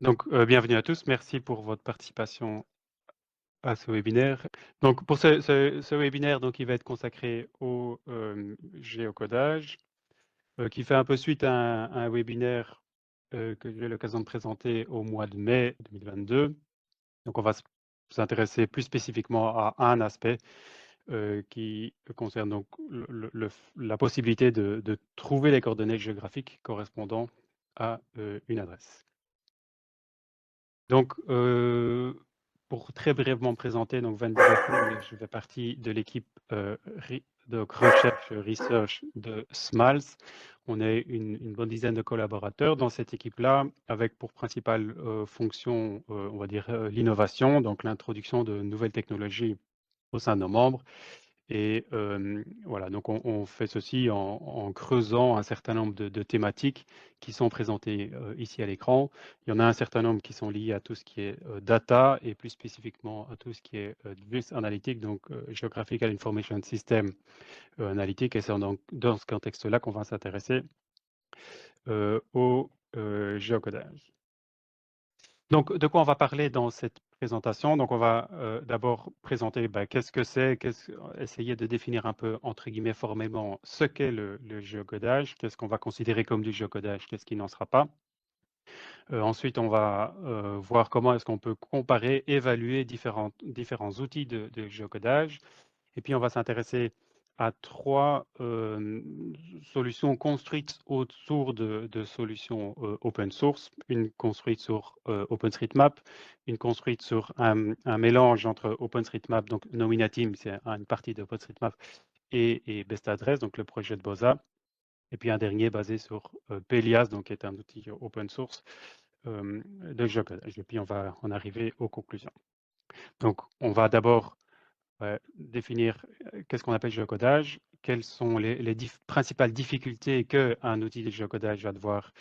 Donc, bienvenue à tous. Merci pour votre participation à ce webinaire. Donc, pour ce webinaire, donc, il va être consacré au géocodage, qui fait un peu suite à un webinaire que j'ai eu l'occasion de présenter au mois de mai 2022. Donc, on va s'intéresser plus spécifiquement à un aspect qui concerne donc la possibilité de trouver les coordonnées géographiques correspondant à une adresse. Donc, pour très brièvement me présenter, donc Van Dieven, je fais partie de l'équipe donc recherche research de SMALS. On est une bonne dizaine de collaborateurs dans cette équipe-là, avec pour principale fonction, on va dire, l'innovation, donc l'introduction de nouvelles technologies au sein de nos membres. Et voilà, donc on fait ceci en creusant un certain nombre de thématiques qui sont présentées ici à l'écran. Il y en a un certain nombre qui sont liés à tout ce qui est data et plus spécifiquement à tout ce qui est Advanced Analytics, donc Geographical Information System Analytics. Et c'est donc dans ce contexte-là qu'on va s'intéresser au géocodage. Donc, de quoi on va parler dans cette présentation? Donc, on va d'abord présenter qu'est-ce que c'est, essayer de définir un peu, entre guillemets, formellement, ce qu'est le géocodage, qu'est-ce qu'on va considérer comme du géocodage, qu'est-ce qui n'en sera pas. Ensuite, on va voir comment est-ce qu'on peut comparer, évaluer différents outils de géocodage. Et puis, on va s'intéresser à trois solutions construites autour de solutions open source. Une construite sur OpenStreetMap, une construite sur un mélange entre OpenStreetMap, donc Nominatim, c'est une partie de OpenStreetMap, et Bestadresse, donc le projet de BOSA. Et puis un dernier basé sur Pelias, donc qui est un outil open source de géocodage. Et puis on va en arriver aux conclusions. Donc on va d'abord définir qu'est-ce qu'on appelle géocodage, quelles sont les principales difficultés qu'un outil de géocodage va devoir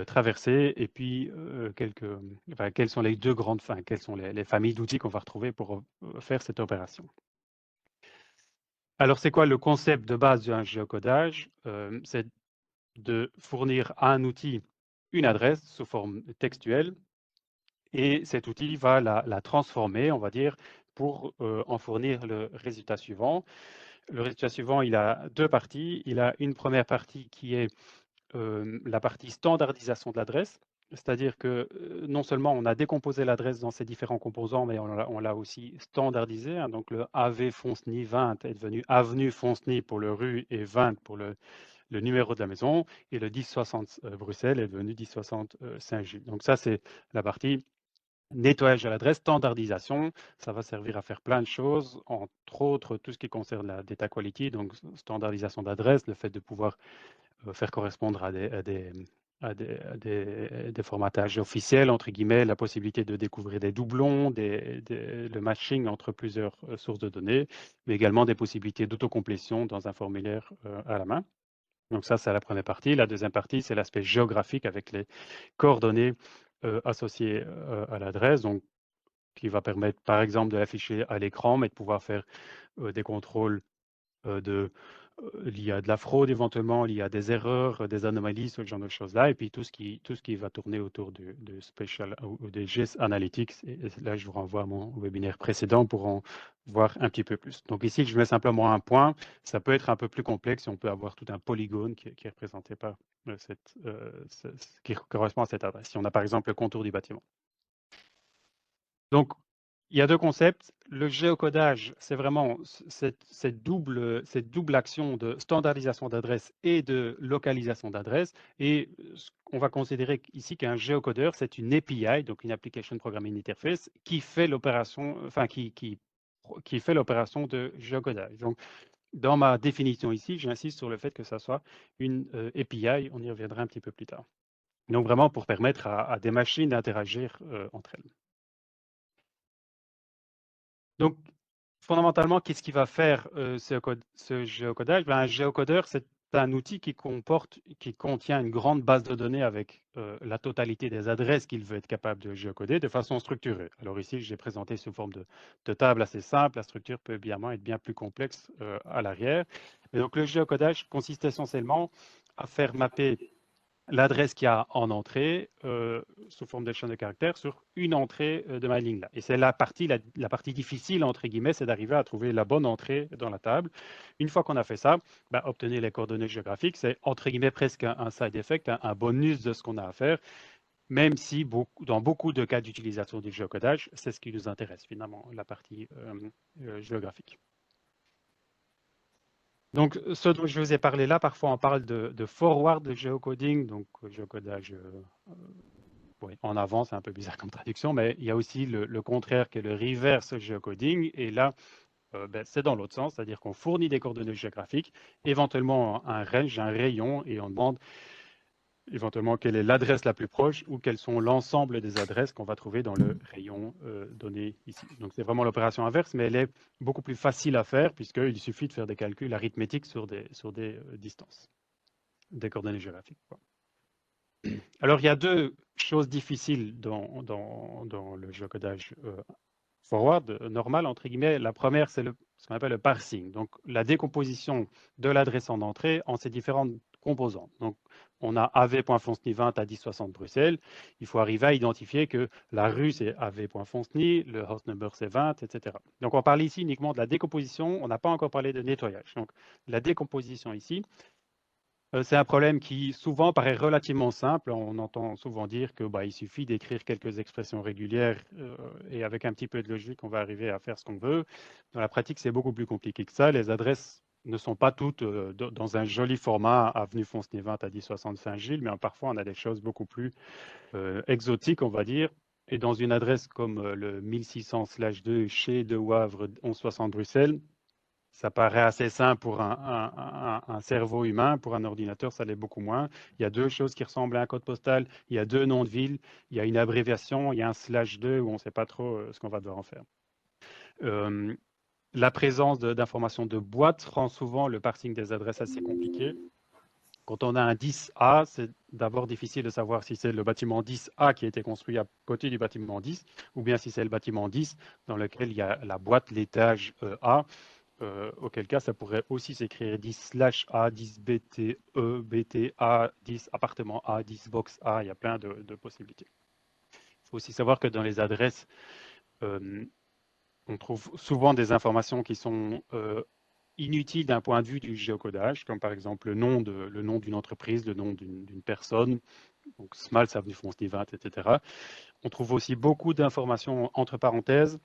traverser, et puis quelles sont les deux grandes, quelles sont les familles d'outils qu'on va retrouver pour faire cette opération. Alors, c'est quoi le concept de base d'un géocodage? C'est de fournir à un outil une adresse sous forme textuelle, et cet outil va la transformer, on va dire, pour en fournir le résultat suivant. Le résultat suivant, il a deux parties. Il a une première partie qui est la partie standardisation de l'adresse, c'est-à-dire que non seulement on a décomposé l'adresse dans ses différents composants, mais on l'a aussi standardisé, hein. Donc le AV Fontenay 20 est devenu avenue Fontenay pour le rue et 20 pour le numéro de la maison, et le 1060 Bruxelles est devenu 1060 Saint-Gilles. Donc ça, c'est la partie nettoyage de l'adresse, standardisation. Ça va servir à faire plein de choses, entre autres tout ce qui concerne la data quality, donc standardisation d'adresse, le fait de pouvoir faire correspondre à des formatages officiels, entre guillemets, la possibilité de découvrir des doublons, le matching entre plusieurs sources de données, mais également des possibilités d'autocomplétion dans un formulaire à la main. Donc ça, c'est la première partie. La deuxième partie, c'est l'aspect géographique avec les coordonnées associées à l'adresse, donc qui va permettre, par exemple, de l'afficher à l'écran, mais de pouvoir faire des contrôles liés à de la fraude éventuellement, liés à des erreurs, des anomalies, ce genre de choses-là, et puis tout ce qui va tourner autour de Special ou de GIS Analytics. Et là, je vous renvoie à mon webinaire précédent pour en voir un petit peu plus. Donc ici, je mets simplement un point. Ça peut être un peu plus complexe si on peut avoir tout un polygone qui est représenté par qui correspond à cette adresse. Si on a par exemple le contour du bâtiment. Donc, il y a deux concepts. Le géocodage, c'est vraiment cette double action de standardisation d'adresse et de localisation d'adresse. Et on va considérer ici qu'un géocodeur, c'est une API, donc une Application Programming Interface, qui fait l'opération, qui fait l'opération de géocodage. Donc, dans ma définition ici, j'insiste sur le fait que ça soit une API. On y reviendra un petit peu plus tard. Donc, vraiment pour permettre à des machines d'interagir entre elles. Donc, fondamentalement, qu'est-ce qui va faire ce géocodage? Un géocodeur, c'est un outil qui contient une grande base de données avec la totalité des adresses qu'il veut être capable de géocoder de façon structurée. Alors ici, j'ai présenté sous forme de table assez simple. La structure peut évidemment être bien plus complexe à l'arrière. Mais donc, le géocodage consiste essentiellement à faire mapper l'adresse qu'il y a en entrée sous forme de chaîne de caractères sur une entrée de ma ligne là. Et c'est la partie difficile, entre guillemets, c'est d'arriver à trouver la bonne entrée dans la table. Une fois qu'on a fait ça, obtenir les coordonnées géographiques, c'est entre guillemets presque un side effect, un bonus de ce qu'on a à faire, même si dans beaucoup de cas d'utilisation du géocodage, c'est ce qui nous intéresse finalement, la partie géographique. Donc, ce dont je vous ai parlé là, parfois on parle de forward geocoding, donc géocodage oui, en avant, c'est un peu bizarre comme traduction, mais il y a aussi le contraire qui est le reverse geocoding, et là, c'est dans l'autre sens, c'est-à-dire qu'on fournit des coordonnées géographiques, éventuellement un range, un rayon, et on demande éventuellement quelle est l'adresse la plus proche ou quelles sont l'ensemble des adresses qu'on va trouver dans le rayon donné ici. Donc c'est vraiment l'opération inverse, mais elle est beaucoup plus facile à faire puisqu'il suffit de faire des calculs arithmétiques sur des distances, des coordonnées géographiques, quoi. Alors il y a deux choses difficiles dans le géocodage forward, normal, entre guillemets. La première, c'est ce qu'on appelle le parsing, donc la décomposition de l'adresse en entrée en ses différentes composantes. Donc, on a av.fonsny20 à 1060 Bruxelles. Il faut arriver à identifier que la rue, c'est av.fonsny, le house number, c'est 20, etc. Donc, on parle ici uniquement de la décomposition. On n'a pas encore parlé de nettoyage. Donc, la décomposition ici, c'est un problème qui souvent paraît relativement simple. On entend souvent dire que il suffit d'écrire quelques expressions régulières et avec un petit peu de logique, on va arriver à faire ce qu'on veut. Dans la pratique, c'est beaucoup plus compliqué que ça. Les adresses ne sont pas toutes dans un joli format avenue Fonsny-20 à 1060 Saint-Gilles, mais parfois on a des choses beaucoup plus exotiques, on va dire. Et dans une adresse comme le 1600/2 chez De Wavre 1160 Bruxelles, ça paraît assez simple pour un cerveau humain, pour un ordinateur, ça l'est beaucoup moins. Il y a deux choses qui ressemblent à un code postal, il y a deux noms de villes, il y a une abréviation, il y a un /2 où on ne sait pas trop ce qu'on va devoir en faire. La présence d'informations de boîtes rend souvent le parsing des adresses assez compliqué. Quand on a un 10A, c'est d'abord difficile de savoir si c'est le bâtiment 10A qui a été construit à côté du bâtiment 10, ou bien si c'est le bâtiment 10 dans lequel il y a la boîte, l'étage A. Auquel cas, ça pourrait aussi s'écrire 10/A, 10BTE, BTA, 10 appartement A, 10 box A, il y a plein de possibilités. Il faut aussi savoir que dans les adresses, on trouve souvent des informations qui sont inutiles d'un point de vue du géocodage, comme par exemple le nom d'une entreprise, le nom d'une personne, donc SMAL, ça avenue Fonsny-20, etc. On trouve aussi beaucoup d'informations entre parenthèses.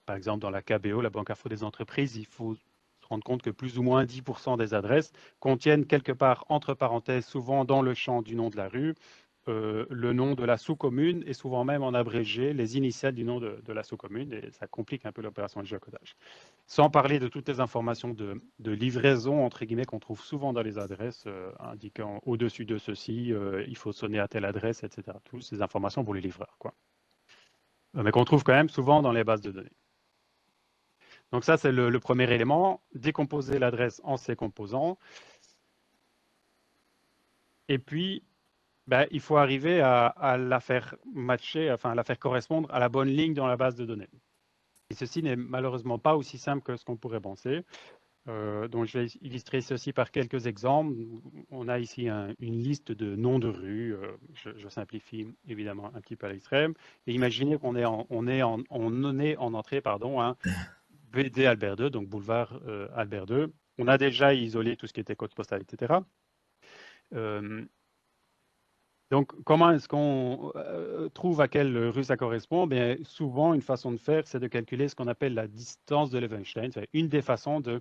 Par exemple, dans la KBO, la Banque Info des entreprises, il faut se rendre compte que plus ou moins 10% des adresses contiennent quelque part, entre parenthèses, souvent dans le champ du nom de la rue, le nom de la sous-commune et souvent même en abrégé les initiales du nom de la sous-commune, et ça complique un peu l'opération de géocodage. Sans parler de toutes les informations de livraison, entre guillemets, qu'on trouve souvent dans les adresses, indiquant au-dessus de ceci, il faut sonner à telle adresse, etc. Toutes ces informations pour les livreurs, quoi. Mais qu'on trouve quand même souvent dans les bases de données. Donc ça, c'est le premier élément, décomposer l'adresse en ses composants. Et puis, il faut arriver à la faire matcher, enfin à la faire correspondre à la bonne ligne dans la base de données. Et ceci n'est malheureusement pas aussi simple que ce qu'on pourrait penser. Donc je vais illustrer ceci par quelques exemples. On a ici une liste de noms de rues. Je simplifie évidemment un petit peu à l'extrême. Et imaginez qu'on est en entrée, un BD Albert II, donc boulevard Albert II. On a déjà isolé tout ce qui était code postal, etc. Donc, comment est-ce qu'on trouve à quelle rue ça correspond? Bien, souvent, une façon de faire, c'est de calculer ce qu'on appelle la distance de Levenshtein. C'est une des façons de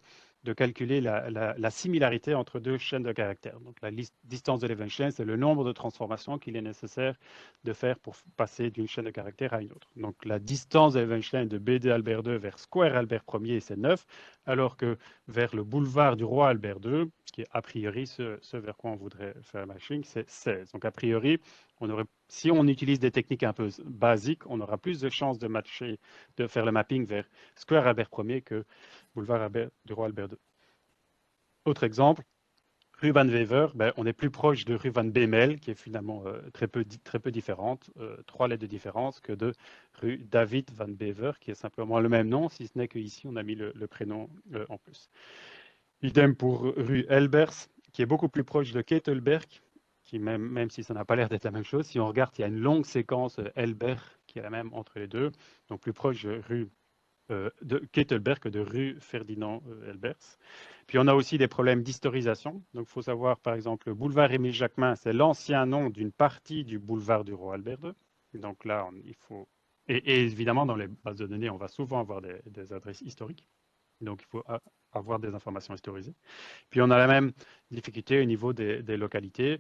calculer la similarité entre deux chaînes de caractères. Donc, la distance de Levenshtein, c'est le nombre de transformations qu'il est nécessaire de faire pour passer d'une chaîne de caractères à une autre. Donc, la distance de Levenshtein de BD Albert II vers Square Albert Ier, c'est 9, alors que vers le boulevard du roi Albert II, qui est a priori ce vers quoi on voudrait faire le matching, c'est 16. Donc, a priori, si on utilise des techniques un peu basiques, on aura plus de chances de matcher, de faire le mapping vers Square Albert Ier que boulevard du roi Albert II. Autre exemple, rue Van Wever, on est plus proche de rue Van Bemel, qui est finalement très peu différente, 3 lettres de différence, que de rue David Van Bever, qui est simplement le même nom, si ce n'est qu'ici, on a mis le prénom en plus. Idem pour rue Elbers, qui est beaucoup plus proche de Ketelberg, qui même si ça n'a pas l'air d'être la même chose, si on regarde, il y a une longue séquence Elbert qui est la même entre les deux, donc plus proche de rue de Kettelberg que de rue Ferdinand Elbers. Puis on a aussi des problèmes d'historisation. Donc il faut savoir, par exemple, le boulevard Émile Jacquemin, c'est l'ancien nom d'une partie du boulevard du Roi Albert II. Donc là, il faut... Et évidemment, dans les bases de données, on va souvent avoir des adresses historiques. Donc il faut avoir des informations historisées. Puis on a la même difficulté au niveau des localités.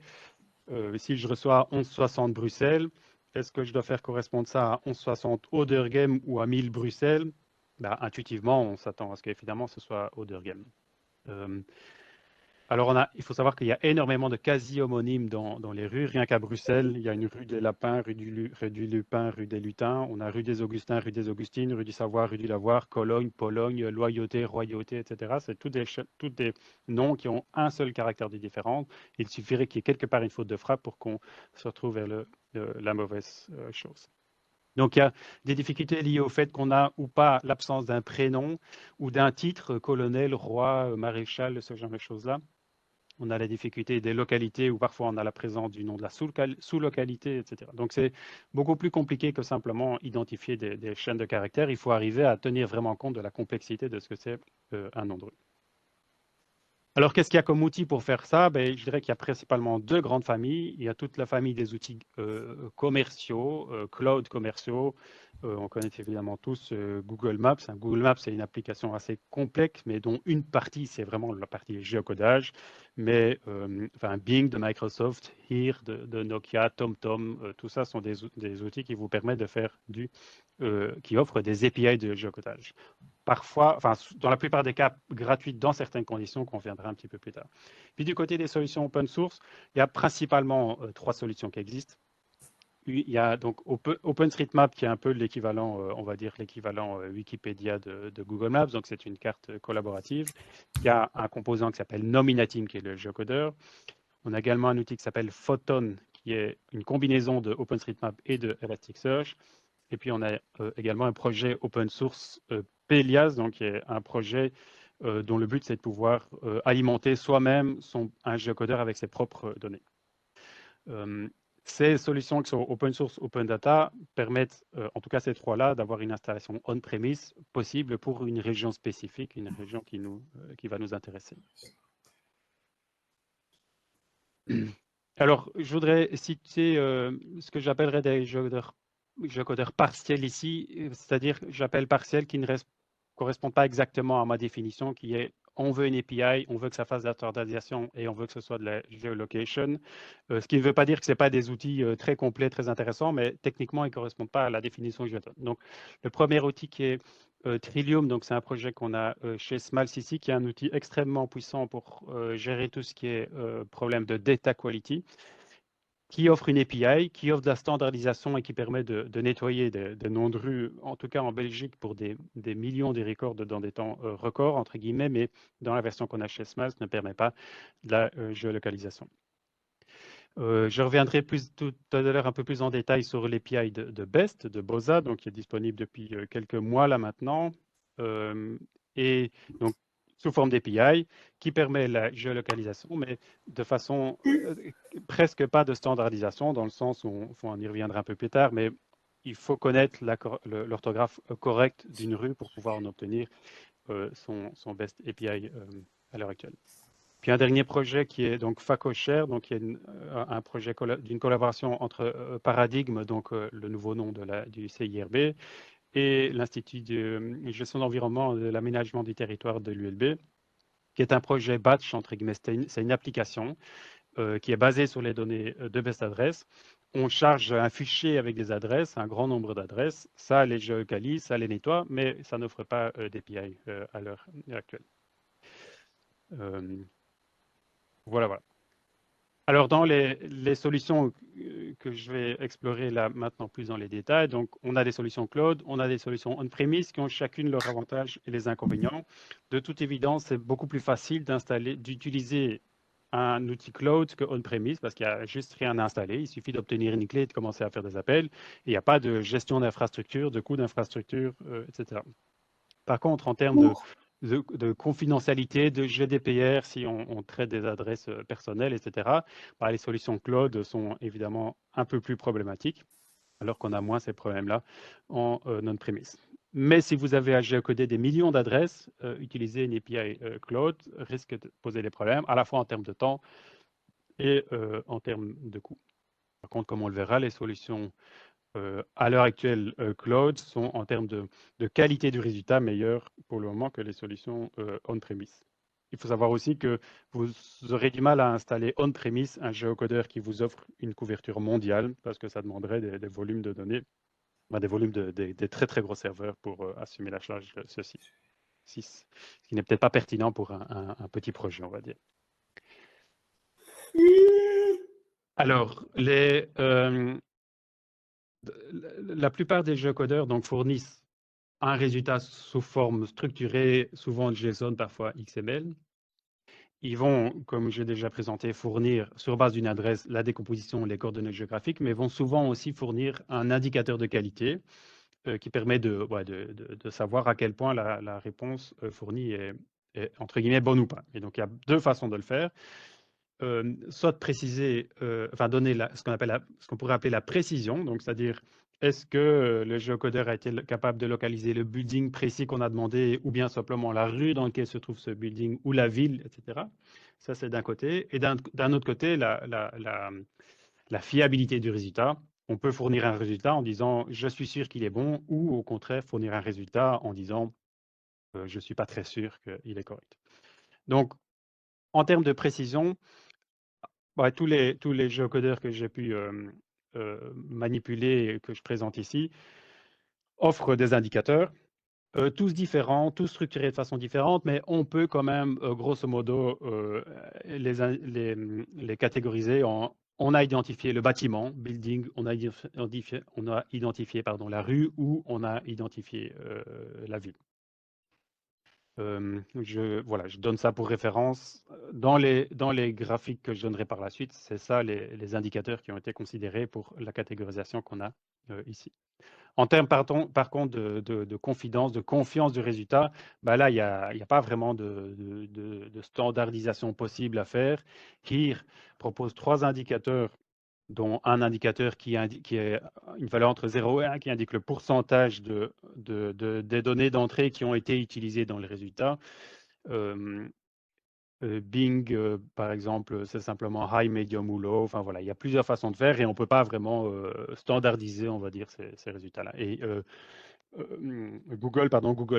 Si je reçois 1160 Bruxelles, est-ce que je dois faire correspondre ça à 1160 Oderghem ou à 1000 Bruxelles? Bah, intuitivement, on s'attend à ce qu'évidemment ce soit Oderghem. Alors, il faut savoir qu'il y a énormément de quasi-homonymes dans les rues. Rien qu'à Bruxelles, il y a une rue des Lapins, rue du Lupin, rue des Lutins. On a rue des Augustins, rue des Augustines, rue du Savoir, rue du Lavoir, Cologne, Pologne, Loyauté, Royauté, etc. C'est tous des noms qui ont un seul caractère de différence. Il suffirait qu'il y ait quelque part une faute de frappe pour qu'on se retrouve vers la mauvaise chose. Donc, il y a des difficultés liées au fait qu'on a ou pas l'absence d'un prénom ou d'un titre, colonel, roi, maréchal, ce genre de choses-là. On a la difficulté des localités où parfois on a la présence du nom de la sous-localité, etc. Donc, c'est beaucoup plus compliqué que simplement identifier des chaînes de caractères. Il faut arriver à tenir vraiment compte de la complexité de ce que c'est un nom de rue. Alors, qu'est-ce qu'il y a comme outil pour faire ça? Ben, je dirais qu'il y a principalement deux grandes familles. Il y a toute la famille des outils commerciaux, cloud commerciaux. On connaît évidemment tous Google Maps. Google Maps, c'est une application assez complexe, mais dont une partie, c'est vraiment la partie géocodage. Mais enfin, Bing de Microsoft, Here de Nokia, TomTom, tout ça sont des outils qui vous permettent de faire qui offrent des API de géocodage. Parfois, enfin, dans la plupart des cas, gratuites dans certaines conditions qu'on verra un petit peu plus tard. Puis du côté des solutions open source, il y a principalement trois solutions qui existent. Il y a donc OpenStreetMap qui est un peu l'équivalent, on va dire l'équivalent Wikipédia de Google Maps, donc c'est une carte collaborative. Il y a un composant qui s'appelle Nominatim qui est le géocodeur. On a également un outil qui s'appelle Photon qui est une combinaison de OpenStreetMap et de Elasticsearch. Et puis, on a également un projet open source Pelias, donc qui est un projet dont le but, c'est de pouvoir alimenter soi-même un géocodeur avec ses propres données. Ces solutions qui sont open source, open data permettent, en tout cas ces trois-là, d'avoir une installation on-premise possible pour une région spécifique, une région qui va nous intéresser. Alors, je voudrais citer ce que j'appellerais des géocodeurs partiels ici, c'est-à-dire j'appelle partiel qui ne correspond pas exactement à ma définition, qui est on veut une API, on veut que ça fasse de la standardisation et on veut que ce soit de la geolocation. Ce qui ne veut pas dire que ce n'est pas des outils très complets, très intéressants, mais techniquement, ils ne correspondent pas à la définition que je donne. Donc, le premier outil qui est Trillium, donc c'est un projet qu'on a chez Smalls ici, qui est un outil extrêmement puissant pour gérer tout ce qui est problème de data quality, qui offre une API, qui offre de la standardisation et qui permet de nettoyer des noms de rue, en tout cas en Belgique, pour des millions de records dans des temps records, entre guillemets, mais dans la version qu'on a chez Smalls, ne permet pas de la géolocalisation. Je reviendrai tout à l'heure un peu plus en détail sur l'API de BEST, de BOSA, donc qui est disponible depuis quelques mois là maintenant, et donc sous forme d'API, qui permet la géolocalisation, mais de façon presque pas de standardisation, dans le sens où on y reviendra un peu plus tard, mais il faut connaître l'orthographe correcte d'une rue pour pouvoir en obtenir son BEST API à l'heure actuelle. Puis un dernier projet qui est donc FacoShare, donc qui est un projet d'une collaboration entre Paradigme, donc le nouveau nom du CIRB, et l'Institut de gestion d'environnement et de l'aménagement du territoire de l'ULB, qui est un projet batch, entre guillemets, c'est une application qui est basée sur les données de best adresse. On charge un fichier avec des adresses, un grand nombre d'adresses, ça les géolocalise, ça les nettoie, mais ça n'offre pas d'API à l'heure actuelle. Voilà. Alors, dans les solutions que je vais explorer là maintenant plus dans les détails, donc on a des solutions cloud, on a des solutions on-premise qui ont chacune leurs avantages et les inconvénients. De toute évidence, c'est beaucoup plus facile d'utiliser un outil cloud que on-premise parce qu'il n'y a juste rien à installer. Il suffit d'obtenir une clé et de commencer à faire des appels. Et il n'y a pas de gestion d'infrastructure, de coûts d'infrastructure, etc. Par contre, en termes de confidentialité, de GDPR si on traite des adresses personnelles, etc. Bah, les solutions cloud sont évidemment un peu plus problématiques, alors qu'on a moins ces problèmes-là en on-premise. Mais si vous avez à géocoder des millions d'adresses, utiliser une API cloud risque de poser des problèmes, à la fois en termes de temps et en termes de coût. Par contre, comme on le verra, les solutions à l'heure actuelle, cloud sont en termes de qualité du résultat meilleures pour le moment que les solutions on-premise. Il faut savoir aussi que vous aurez du mal à installer on-premise un géocodeur qui vous offre une couverture mondiale parce que ça demanderait des volumes de données, des volumes des très très gros serveurs pour assumer la charge de ceci. Ce qui n'est peut-être pas pertinent pour un petit projet, on va dire. Alors, la plupart des géocodeurs donc, fournissent un résultat sous forme structurée, souvent JSON, parfois XML. Ils vont, comme j'ai déjà présenté, fournir sur base d'une adresse la décomposition, les coordonnées géographiques, mais vont souvent aussi fournir un indicateur de qualité qui permet de savoir à quel point la réponse fournie est, entre guillemets, bonne ou pas. Et donc, il y a deux façons de le faire. Soit de préciser, enfin donner ce qu'on pourrait appeler la précision, donc c'est-à-dire est-ce que le géocodeur a été capable de localiser le building précis qu'on a demandé ou bien simplement la rue dans laquelle se trouve ce building ou la ville, etc. Ça, c'est d'un côté. Et d'un autre côté, la fiabilité du résultat. On peut fournir un résultat en disant je suis sûr qu'il est bon ou au contraire fournir un résultat en disant je ne suis pas très sûr qu'il est correct. Donc, en termes de précision, ouais, tous les géocodeurs que j'ai pu manipuler et que je présente ici offrent des indicateurs, tous différents, tous structurés de façon différente, mais on peut quand même, grosso modo, les catégoriser en on a identifié le bâtiment, building, on a identifié pardon, la rue ou on a identifié la ville. Je donne ça pour référence. Dans les graphiques que je donnerai par la suite, c'est ça les indicateurs qui ont été considérés pour la catégorisation qu'on a ici. En termes, par contre, de confidence, de confiance du résultat, bah là, il n'y a pas vraiment de standardisation possible à faire. HERE propose 3 indicateurs dont un indicateur qui est une valeur entre 0 et 1, qui indique le pourcentage des données d'entrée qui ont été utilisées dans le résultat. Bing, par exemple, c'est simplement high, medium ou low. Enfin voilà, il y a plusieurs façons de faire et on ne peut pas vraiment standardiser, on va dire, ces résultats-là. Et Google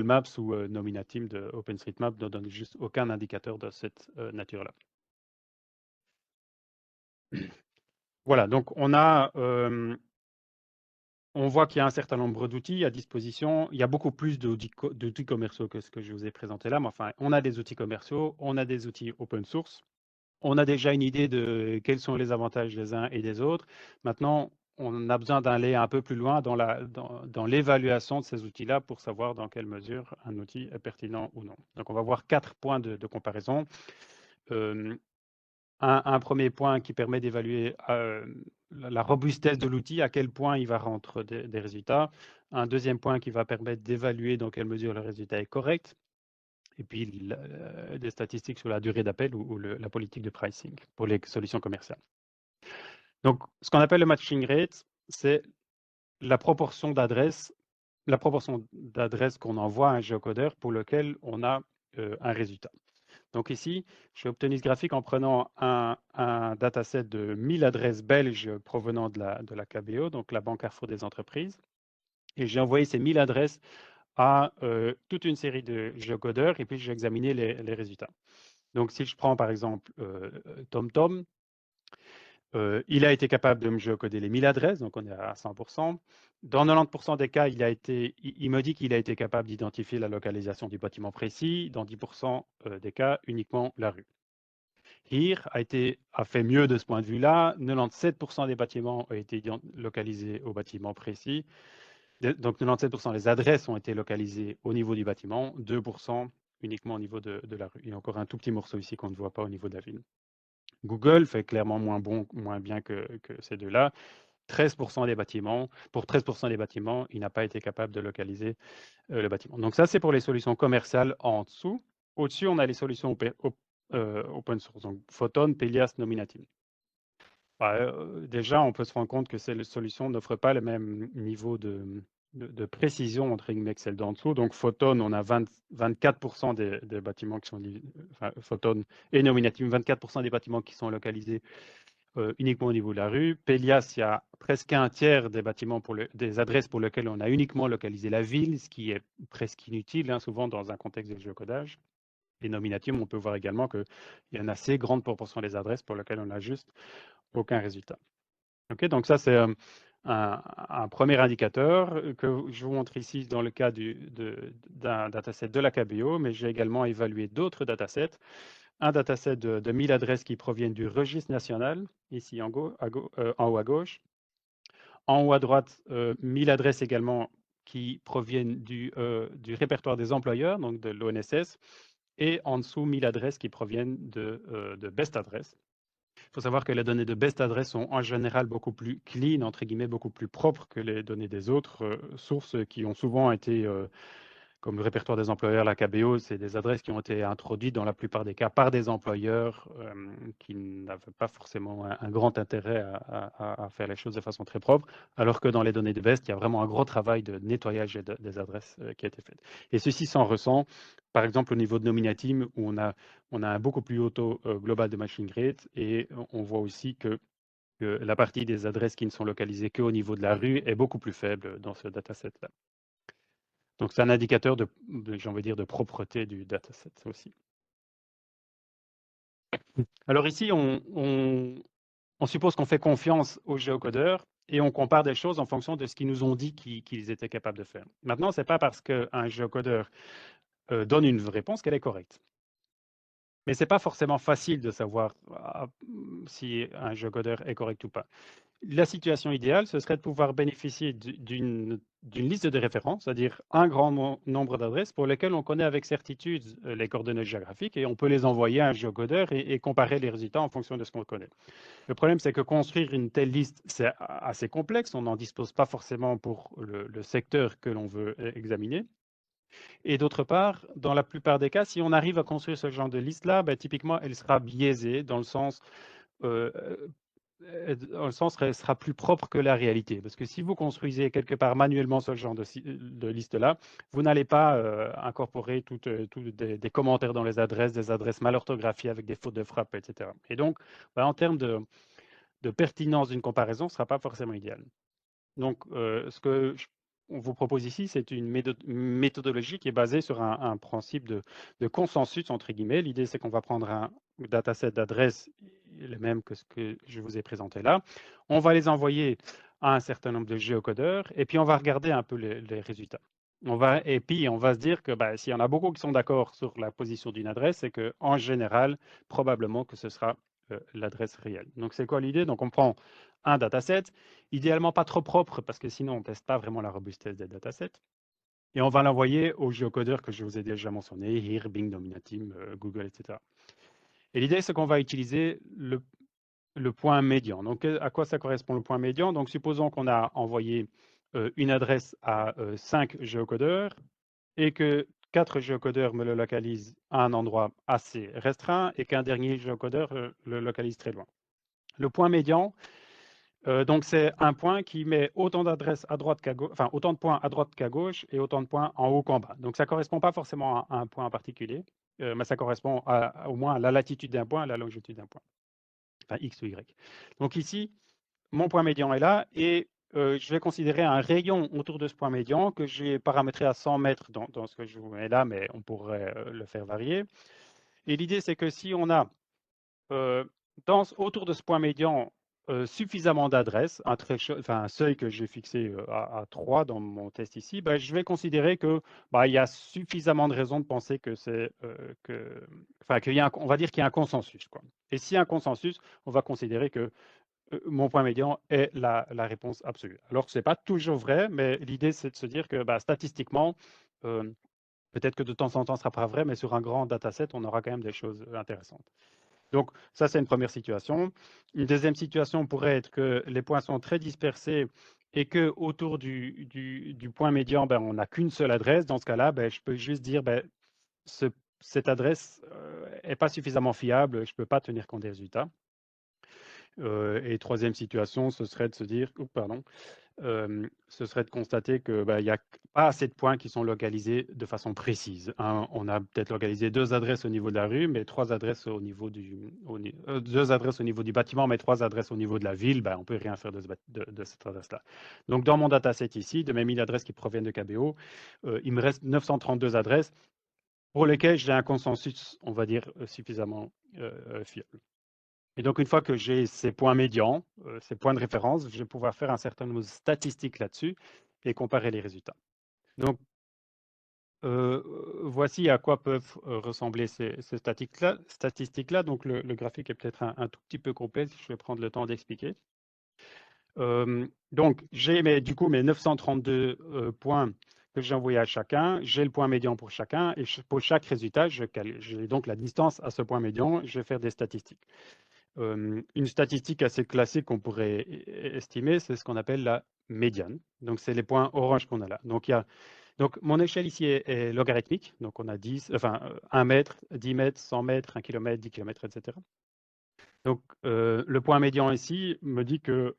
Maps ou Nominatim de OpenStreetMap ne donne juste aucun indicateur de cette nature-là. Voilà, donc on voit qu'il y a un certain nombre d'outils à disposition. Il y a beaucoup plus d'outils commerciaux que ce que je vous ai présenté là, mais enfin, on a des outils commerciaux, on a des outils open source. On a déjà une idée de quels sont les avantages des uns et des autres. Maintenant, on a besoin d'aller un peu plus loin dans l'évaluation de ces outils-là pour savoir dans quelle mesure un outil est pertinent ou non. Donc, on va voir 4 points de comparaison. Un premier point qui permet d'évaluer la robustesse de l'outil, à quel point il va rendre des résultats. Un deuxième point qui va permettre d'évaluer dans quelle mesure le résultat est correct. Et puis des statistiques sur la durée d'appel ou la politique de pricing pour les solutions commerciales. Donc, ce qu'on appelle le matching rate, c'est la proportion d'adresses qu'on envoie à un géocodeur pour lequel on a un résultat. Donc ici, j'ai obtenu ce graphique en prenant un dataset de 1000 adresses belges provenant de la KBO, donc la Banque Carrefour des entreprises. Et j'ai envoyé ces 1000 adresses à toute une série de géocodeurs et puis j'ai examiné les résultats. Donc si je prends par exemple TomTom, il a été capable de me géocoder les 1000 adresses, donc on est à 100%. Dans 90% des cas, il me dit qu'il a été capable d'identifier la localisation du bâtiment précis. Dans 10% des cas, uniquement la rue. HERE a fait mieux de ce point de vue-là. 97% des bâtiments ont été localisés au bâtiment précis. Donc 97% des adresses ont été localisées au niveau du bâtiment, 2% uniquement au niveau de la rue. Il y a encore un tout petit morceau ici qu'on ne voit pas au niveau de la ville. Google fait clairement moins bien que ces deux-là. 13% des bâtiments, pour 13% des bâtiments, il n'a pas été capable de localiser le bâtiment. Donc ça, c'est pour les solutions commerciales en dessous. Au-dessus, on a les solutions open source, donc Photon, Pelias, Nominatim. Déjà, on peut se rendre compte que ces solutions n'offrent pas le même niveau de précision entre guillemets que celle d'en dessous. Donc Photon, on a 24% des bâtiments qui sont, enfin, Photon et Nominatim, 24% des bâtiments qui sont localisés uniquement au niveau de la rue. Pelias, il y a presque un tiers des bâtiments, des adresses pour lesquelles on a uniquement localisé la ville, ce qui est presque inutile, hein, souvent dans un contexte de géocodage. Et Nominatim, on peut voir également qu'il y a une assez grande proportion des adresses pour lesquelles on n'a juste aucun résultat. Okay, donc ça, c'est un premier indicateur que je vous montre ici dans le cas d'un dataset de la KBO, mais j'ai également évalué d'autres datasets. Un dataset de 1000 adresses qui proviennent du registre national, ici en haut à gauche. En haut à droite, 1000 adresses également qui proviennent du répertoire des employeurs, donc de l'ONSS. Et en dessous, 1000 adresses qui proviennent de Best Adresse. Il faut savoir que les données de Best Adresse sont en général beaucoup plus clean, entre guillemets, beaucoup plus propres que les données des autres sources qui ont souvent été comme le répertoire des employeurs, la KBO, c'est des adresses qui ont été introduites dans la plupart des cas par des employeurs qui n'avaient pas forcément un grand intérêt à faire les choses de façon très propre, alors que dans les données de Best, il y a vraiment un gros travail de nettoyage des adresses qui a été fait. Et ceci s'en ressent, par exemple, au niveau de Nominatim, où on a un beaucoup plus haut taux global de machine rate, et on voit aussi que la partie des adresses qui ne sont localisées qu'au niveau de la rue est beaucoup plus faible dans ce dataset-là. Donc, c'est un indicateur j'ai envie de dire, de propreté du dataset aussi. Alors ici, on suppose qu'on fait confiance aux géocodeurs et on compare des choses en fonction de ce qu'ils nous ont dit qu'ils étaient capables de faire. Maintenant, ce n'est pas parce qu'un géocodeur donne une réponse qu'elle est correcte. Mais ce n'est pas forcément facile de savoir si un géocodeur est correct ou pas. La situation idéale, ce serait de pouvoir bénéficier d'une liste de références, c'est-à-dire un grand nombre d'adresses pour lesquelles on connaît avec certitude les coordonnées géographiques et on peut les envoyer à un géocodeur et comparer les résultats en fonction de ce qu'on connaît. Le problème, c'est que construire une telle liste, c'est assez complexe. On n'en dispose pas forcément pour le secteur que l'on veut examiner. Et d'autre part, dans la plupart des cas, si on arrive à construire ce genre de liste-là, ben, typiquement, elle sera biaisée dans le sens euh, elle sera plus propre que la réalité. Parce que si vous construisez quelque part manuellement ce genre de liste-là, vous n'allez pas incorporer des commentaires dans les adresses, des adresses mal orthographiées avec des fautes de frappe, etc. Et donc, en termes de pertinence d'une comparaison, ce ne sera pas forcément idéal. Donc, ce que on vous propose ici, c'est une méthodologie qui est basée sur un principe de consensus, entre guillemets. L'idée, c'est qu'on va prendre un dataset d'adresses, le même que ce que je vous ai présenté là. On va les envoyer à un certain nombre de géocodeurs et puis on va regarder un peu les résultats. Et puis, on va se dire que s'il y en a beaucoup qui sont d'accord sur la position d'une adresse, c'est qu'en général, probablement que ce sera l'adresse réelle. Donc, c'est quoi l'idée? Donc, on prend un dataset, idéalement pas trop propre parce que sinon on ne teste pas vraiment la robustesse des datasets. Et on va l'envoyer aux géocodeurs que je vous ai déjà mentionnés, HERE, Bing, Nominatim, Google, etc. Et l'idée, c'est qu'on va utiliser le point médian. Donc, à quoi ça correspond le point médian? Donc, supposons qu'on a envoyé une adresse à 5 géocodeurs et que 4 géocodeurs me le localisent à un endroit assez restreint et qu'un dernier géocodeur le localise très loin. Le point médian, donc, c'est un point qui met autant d'adresses à droite qu'à gauche, enfin, autant de points à droite qu'à gauche et autant de points en haut qu'en bas. Donc, ça ne correspond pas forcément à un point en particulier, mais ça correspond au moins à la latitude d'un point, à la longitude d'un point, enfin, X ou Y. Donc, ici, mon point médian est là et je vais considérer un rayon autour de ce point médian que j'ai paramétré à 100 mètres dans ce que je vous mets là, mais on pourrait le faire varier. Et l'idée, c'est que si on a autour de ce point médian suffisamment d'adresses, un seuil que j'ai fixé à 3 dans mon test ici, je vais considérer que il y a suffisamment de raisons de penser que on va dire qu'il y a un consensus, quoi. Et s'il y a un consensus, on va considérer que mon point médian est la réponse absolue. Alors que ce n'est pas toujours vrai, mais l'idée c'est de se dire que statistiquement, peut-être que de temps en temps ce ne sera pas vrai, mais sur un grand dataset, on aura quand même des choses intéressantes. Donc, ça, c'est une première situation. Une deuxième situation pourrait être que les points sont très dispersés et que autour du point médian, ben, on n'a qu'une seule adresse. Dans ce cas-là, ben, je peux juste dire, ben, cette adresse n'est pas suffisamment fiable, je ne peux pas tenir compte des résultats. Et troisième situation, ce serait de se dire, pardon, ce serait de constater que bah, y a pas assez de points qui sont localisés de façon précise. On a peut-être localisé 2 adresses au niveau de la rue, mais 3 adresses au niveau du, 2 adresses au niveau du bâtiment, mais 3 adresses au niveau de la ville, bah, on ne peut rien faire de cette adresse-là. Donc dans mon dataset ici, de mes 1000 adresses qui proviennent de KBO, il me reste 932 adresses pour lesquelles j'ai un consensus, on va dire, suffisamment fiable. Et donc, une fois que j'ai ces points médians, ces points de référence, je vais pouvoir faire un certain nombre de statistiques là-dessus et comparer les résultats. Donc, voici à quoi peuvent ressembler ces statistiques-là. Donc, le graphique est peut-être un tout petit peu complexe. Je vais prendre le temps d'expliquer. Donc, j'ai du coup mes 932 points que j'ai envoyés à chacun. J'ai le point médian pour chacun. Et pour chaque résultat, j'ai donc la distance à ce point médian. Je vais faire des statistiques. Une statistique assez classique qu'on pourrait estimer, c'est ce qu'on appelle la médiane. Donc, c'est les points orange qu'on a là. Donc, mon échelle ici est logarithmique. Donc, on a 1 mètre, 10 mètres, 100 mètres, 1 kilomètre, 10 kilomètres, etc. Donc, le point médian ici me dit que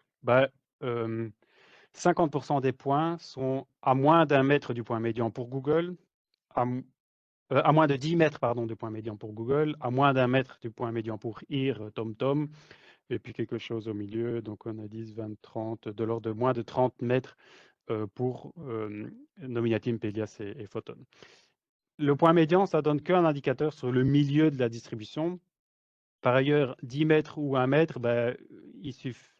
50% des points sont à moins d'1 mètre du point médian pour Google, à moins de 10 mètres pardon, du point médian pour Google, à moins d'1 mètre du point médian pour IR, TomTom, et puis quelque chose au milieu, donc on a 10, 20, 30, de l'ordre de moins de 30 mètres pour Nominatim, Pelias et Photon. Le point médian, ça donne qu'un indicateur sur le milieu de la distribution. Par ailleurs, 10 mètres ou 1 mètre, il suffit,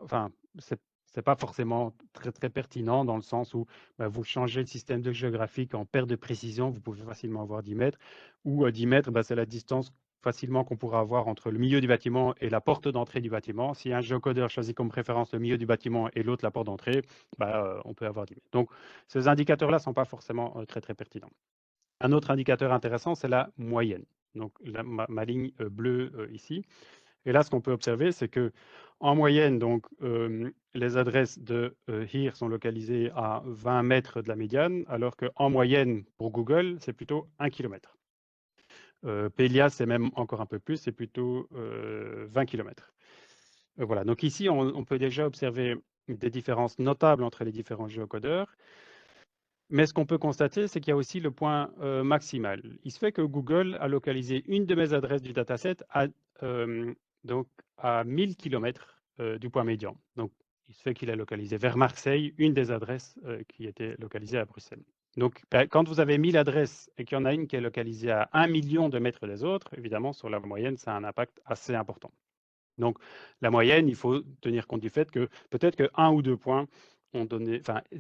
enfin, c'est pas forcément très, très pertinent dans le sens où vous changez le système de géographique en perte de précision, vous pouvez facilement avoir 10 mètres, ou 10 mètres, c'est la distance facilement qu'on pourra avoir entre le milieu du bâtiment et la porte d'entrée du bâtiment. Si un géocodeur choisit comme préférence le milieu du bâtiment et l'autre la porte d'entrée, on peut avoir 10 mètres. Donc, ces indicateurs-là ne sont pas forcément très, très pertinents. Un autre indicateur intéressant, c'est la moyenne. Donc, ma ligne bleue ici. Et là, ce qu'on peut observer, c'est que en moyenne, donc, les adresses de HERE sont localisées à 20 mètres de la médiane, alors qu'en moyenne, pour Google, c'est plutôt 1 km. Pelias, c'est même encore un peu plus, c'est plutôt 20 km. Voilà, donc ici, on peut déjà observer des différences notables entre les différents géocodeurs. Mais ce qu'on peut constater, c'est qu'il y a aussi le point maximal. Il se fait que Google a localisé une de mes adresses du dataset donc à 1000 km du point médian. Donc, il se fait qu'il a localisé vers Marseille une des adresses qui était localisée à Bruxelles. Donc, quand vous avez 1000 adresses et qu'il y en a une qui est localisée à 1 million de mètres des autres, évidemment, sur la moyenne, ça a un impact assez important. Donc, la moyenne, il faut tenir compte du fait que peut-être que 1 ou 2 points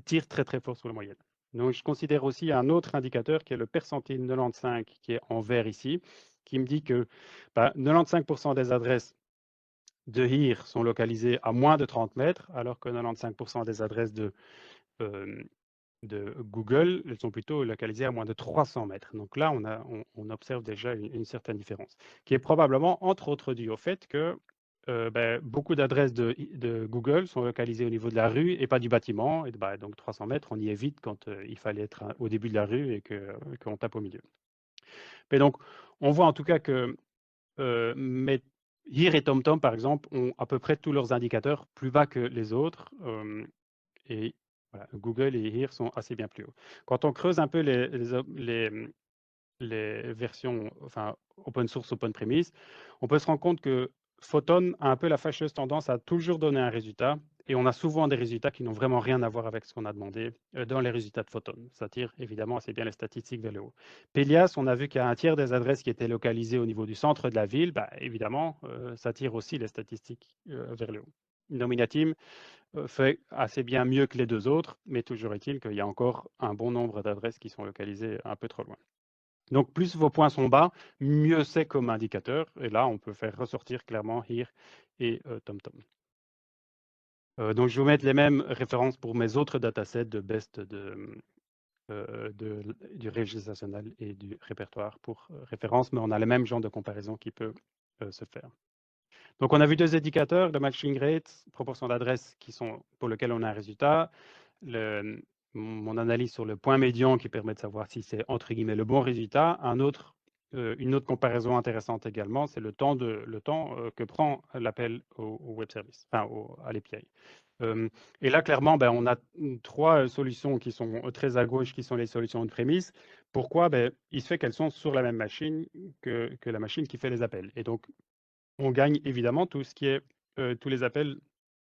tirent très très fort sur la moyenne. Donc, je considère aussi un autre indicateur qui est le percentile 95, qui est en vert ici, qui me dit que 95% des adresses de HERE sont localisées à moins de 30 mètres, alors que 95% des adresses de Google, elles sont plutôt localisées à moins de 300 mètres. Donc là, on observe déjà une certaine différence, qui est probablement, entre autres, due au fait que beaucoup d'adresses de Google sont localisées au niveau de la rue et pas du bâtiment. Et donc 300 mètres, on y est vite quand il fallait être au début de la rue et qu'on tape au milieu. Mais donc, on voit en tout cas que HERE et TomTom, par exemple, ont à peu près tous leurs indicateurs plus bas que les autres. Et voilà, Google et HERE sont assez bien plus hauts. Quand on creuse un peu les versions open source, open premise, on peut se rendre compte que Photon a un peu la fâcheuse tendance à toujours donner un résultat, et on a souvent des résultats qui n'ont vraiment rien à voir avec ce qu'on a demandé dans les résultats de Photon. Ça tire évidemment assez bien les statistiques vers le haut. Pelias, on a vu qu'il y a un tiers des adresses qui étaient localisées au niveau du centre de la ville. Évidemment, ça tire aussi les statistiques vers le haut. Nominatim fait assez bien mieux que les deux autres, mais toujours est-il qu'il y a encore un bon nombre d'adresses qui sont localisées un peu trop loin. Donc, plus vos points sont bas, mieux c'est comme indicateur. Et là, on peut faire ressortir clairement HERE et TomTom. Donc, je vais vous mettre les mêmes références pour mes autres datasets de BEST du registre national et du répertoire pour référence, mais on a le même genre de comparaison qui peut se faire. Donc, on a vu 2 indicateurs, le matching rate, proportion d'adresses pour lesquelles on a un résultat, mon analyse sur le point médian qui permet de savoir si c'est entre guillemets le bon résultat. Une autre comparaison intéressante également, c'est le temps que prend l'appel au web service, enfin à l'API. Et là, clairement, on a 3 solutions qui sont très à gauche, qui sont les solutions on-premise. Pourquoi? Il se fait qu'elles sont sur la même machine que la machine qui fait les appels. Et donc, on gagne évidemment tout ce qui est tous les appels,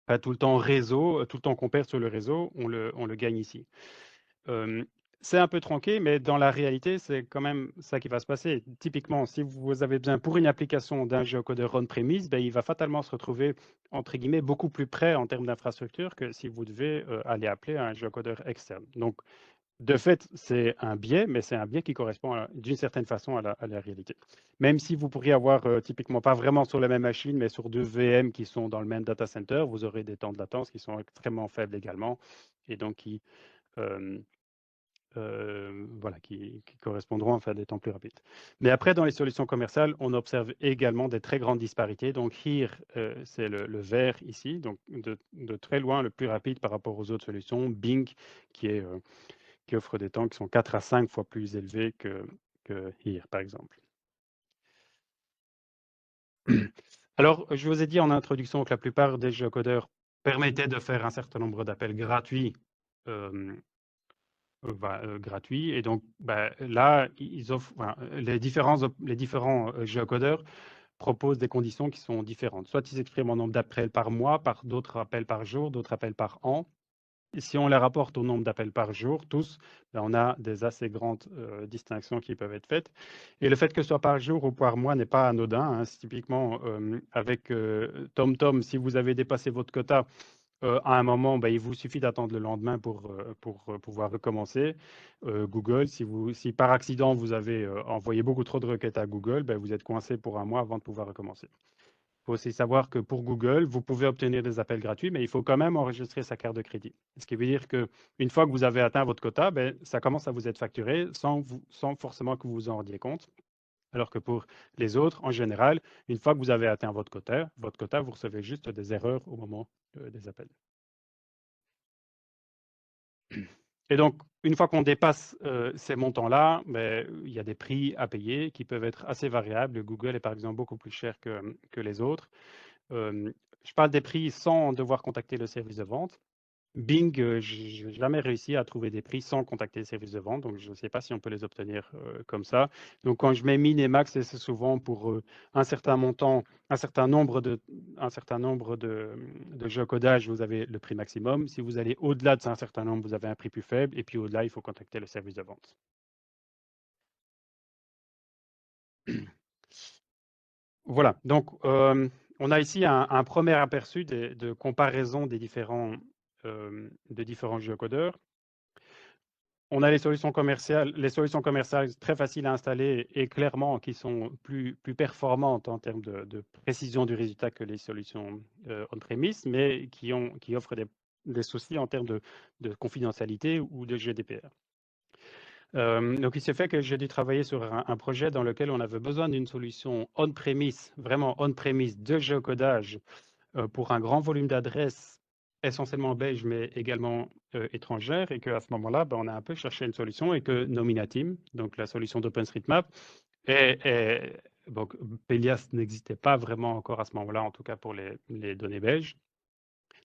pas tout le temps réseau, tout le temps qu'on perd sur le réseau, on le gagne ici. C'est un peu tronqué, mais dans la réalité, c'est quand même ça qui va se passer. Typiquement, si vous avez besoin pour une application d'un géocodeur on-premise, il va fatalement se retrouver, entre guillemets, beaucoup plus près en termes d'infrastructure que si vous devez aller appeler un géocodeur externe. Donc, de fait, c'est un biais, mais c'est un biais qui correspond d'une certaine façon à la réalité. Même si vous pourriez avoir typiquement pas vraiment sur la même machine, mais sur 2 VM qui sont dans le même data center, vous aurez des temps de latence qui sont extrêmement faibles également et donc qui correspondront à des temps plus rapides. Mais après, dans les solutions commerciales, on observe également des très grandes disparités. Donc, here, c'est le vert ici, donc de très loin le plus rapide par rapport aux autres solutions. Bing, qui offre des temps qui sont 4 à 5 fois plus élevés que here, par exemple. Alors, je vous ai dit en introduction que la plupart des géocodeurs permettaient de faire un certain nombre d'appels gratuits gratuit. Et donc, là, ils offrent, les différents géocodeurs proposent des conditions qui sont différentes. Soit ils expriment en nombre d'appels par mois, par d'autres appels par jour, d'autres appels par an. Et si on les rapporte au nombre d'appels par jour, tous, on a des assez grandes distinctions qui peuvent être faites. Et le fait que ce soit par jour ou par mois n'est pas anodin. Hein. Typiquement, avec TomTom, si vous avez dépassé votre quota, à un moment, il vous suffit d'attendre le lendemain pour pouvoir recommencer. Google, si par accident vous avez envoyé beaucoup trop de requêtes à Google, vous êtes coincé pour un mois avant de pouvoir recommencer. Il faut aussi savoir que pour Google, vous pouvez obtenir des appels gratuits, mais il faut quand même enregistrer sa carte de crédit. Ce qui veut dire qu'une fois que vous avez atteint votre quota, ça commence à vous être facturé sans forcément que vous vous en rendiez compte. Alors que pour les autres, en général, une fois que vous avez atteint votre quota, vous recevez juste des erreurs au moment des appels. Et donc, une fois qu'on dépasse ces montants-là, il y a des prix à payer qui peuvent être assez variables. Google est par exemple beaucoup plus cher que les autres. Je parle des prix sans devoir contacter le service de vente. Bing, je n'ai jamais réussi à trouver des prix sans contacter le service de vente, donc je ne sais pas si on peut les obtenir comme ça. Donc quand je mets min et max, c'est souvent pour un certain montant, un certain nombre de géocodages, vous avez le prix maximum. Si vous allez au-delà de un certain nombre, vous avez un prix plus faible, et puis au-delà, il faut contacter le service de vente. Voilà, donc on a ici un premier aperçu de comparaison des différents géocodeurs. On a les solutions commerciales très faciles à installer et clairement qui sont plus performantes en termes de précision du résultat que les solutions on-premise, mais qui offrent des soucis en termes de confidentialité ou de GDPR. Donc, il s'est fait que j'ai dû travailler sur un projet dans lequel on avait besoin d'une solution on-premise, vraiment on-premise de géocodage pour un grand volume d'adresses, essentiellement belges, mais également étrangères, et qu'à ce moment-là, on a un peu cherché une solution et que Nominatim, donc la solution d'OpenStreetMap, donc Pelias n'existait pas vraiment encore à ce moment-là, en tout cas pour les données belges.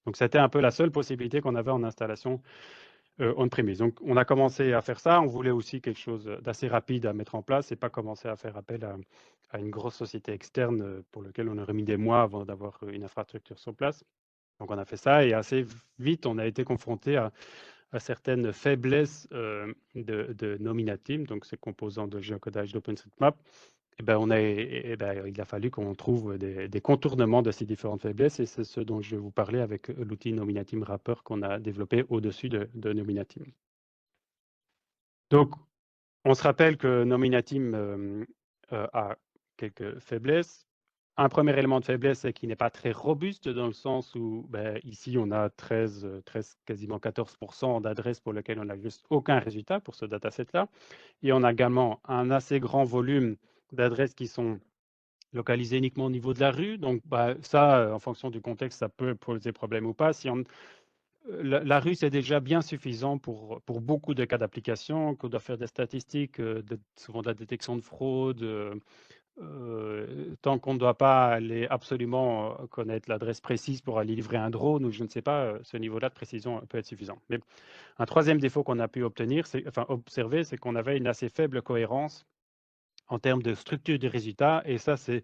Donc, c'était un peu la seule possibilité qu'on avait en installation on-premise. Donc, on a commencé à faire ça. On voulait aussi quelque chose d'assez rapide à mettre en place et pas commencer à faire appel à une grosse société externe pour laquelle on aurait mis des mois avant d'avoir une infrastructure sur place. Donc, on a fait ça et assez vite, on a été confronté à certaines faiblesses de Nominatim, donc ces composants de géocodage d'OpenStreetMap. Il a fallu qu'on trouve des contournements de ces différentes faiblesses et c'est ce dont je vais vous parler avec l'outil Nominatim Wrapper qu'on a développé au-dessus de Nominatim. Donc, on se rappelle que Nominatim a quelques faiblesses. Un premier élément de faiblesse, c'est qu'il n'est pas très robuste dans le sens où ici, on a 13 quasiment 14% d'adresses pour lesquelles on n'a juste aucun résultat pour ce dataset-là. Et on a également un assez grand volume d'adresses qui sont localisé uniquement au niveau de la rue. Donc, ça, en fonction du contexte, ça peut poser problème ou pas. Si la rue, c'est déjà bien suffisant pour beaucoup de cas d'application, qu'on doit faire des statistiques, souvent de la détection de fraude, tant qu'on ne doit pas aller absolument connaître l'adresse précise pour aller livrer un drone ou je ne sais pas, ce niveau-là de précision peut être suffisant. Mais un troisième défaut qu'on a pu observer, c'est qu'on avait une assez faible cohérence en termes de structure du résultat, et ça, c'est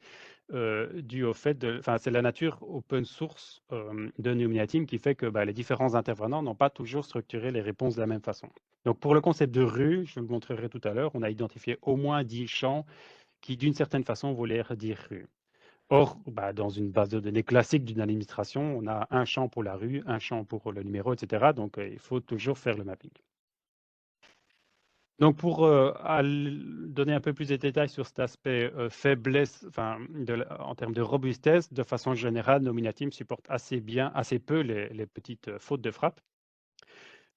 dû au fait c'est la nature open source de Nominatim qui fait que les différents intervenants n'ont pas toujours structuré les réponses de la même façon. Donc, pour le concept de rue, je le montrerai tout à l'heure, on a identifié au moins 10 champs qui, d'une certaine façon, voulaient dire rue. Or, dans une base de données classique d'une administration, on a un champ pour la rue, un champ pour le numéro, etc. Donc, il faut toujours faire le mapping. Donc, pour donner un peu plus de détails sur cet aspect faiblesse, en termes de robustesse, de façon générale, Nominatim supporte assez peu les petites fautes de frappe.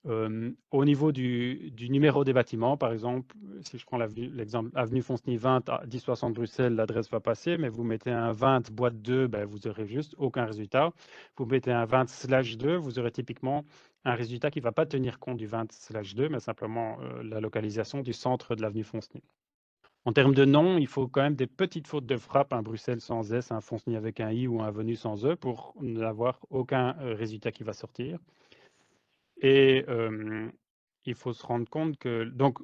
Au niveau du numéro des bâtiments, par exemple, si je prends l'exemple avenue Fonceny 20 à 1060 Bruxelles, l'adresse va passer, mais vous mettez un 20 boîte 2, vous aurez juste aucun résultat. Vous mettez un 20/2, vous aurez typiquement un résultat qui ne va pas tenir compte du 20/2, mais simplement la localisation du centre de l'avenue Fonceny. En termes de nom, il faut quand même des petites fautes de frappe, un Bruxelles sans S, un Fonceny avec un I ou un avenue sans E pour n'avoir aucun résultat qui va sortir. Et il faut se rendre compte que donc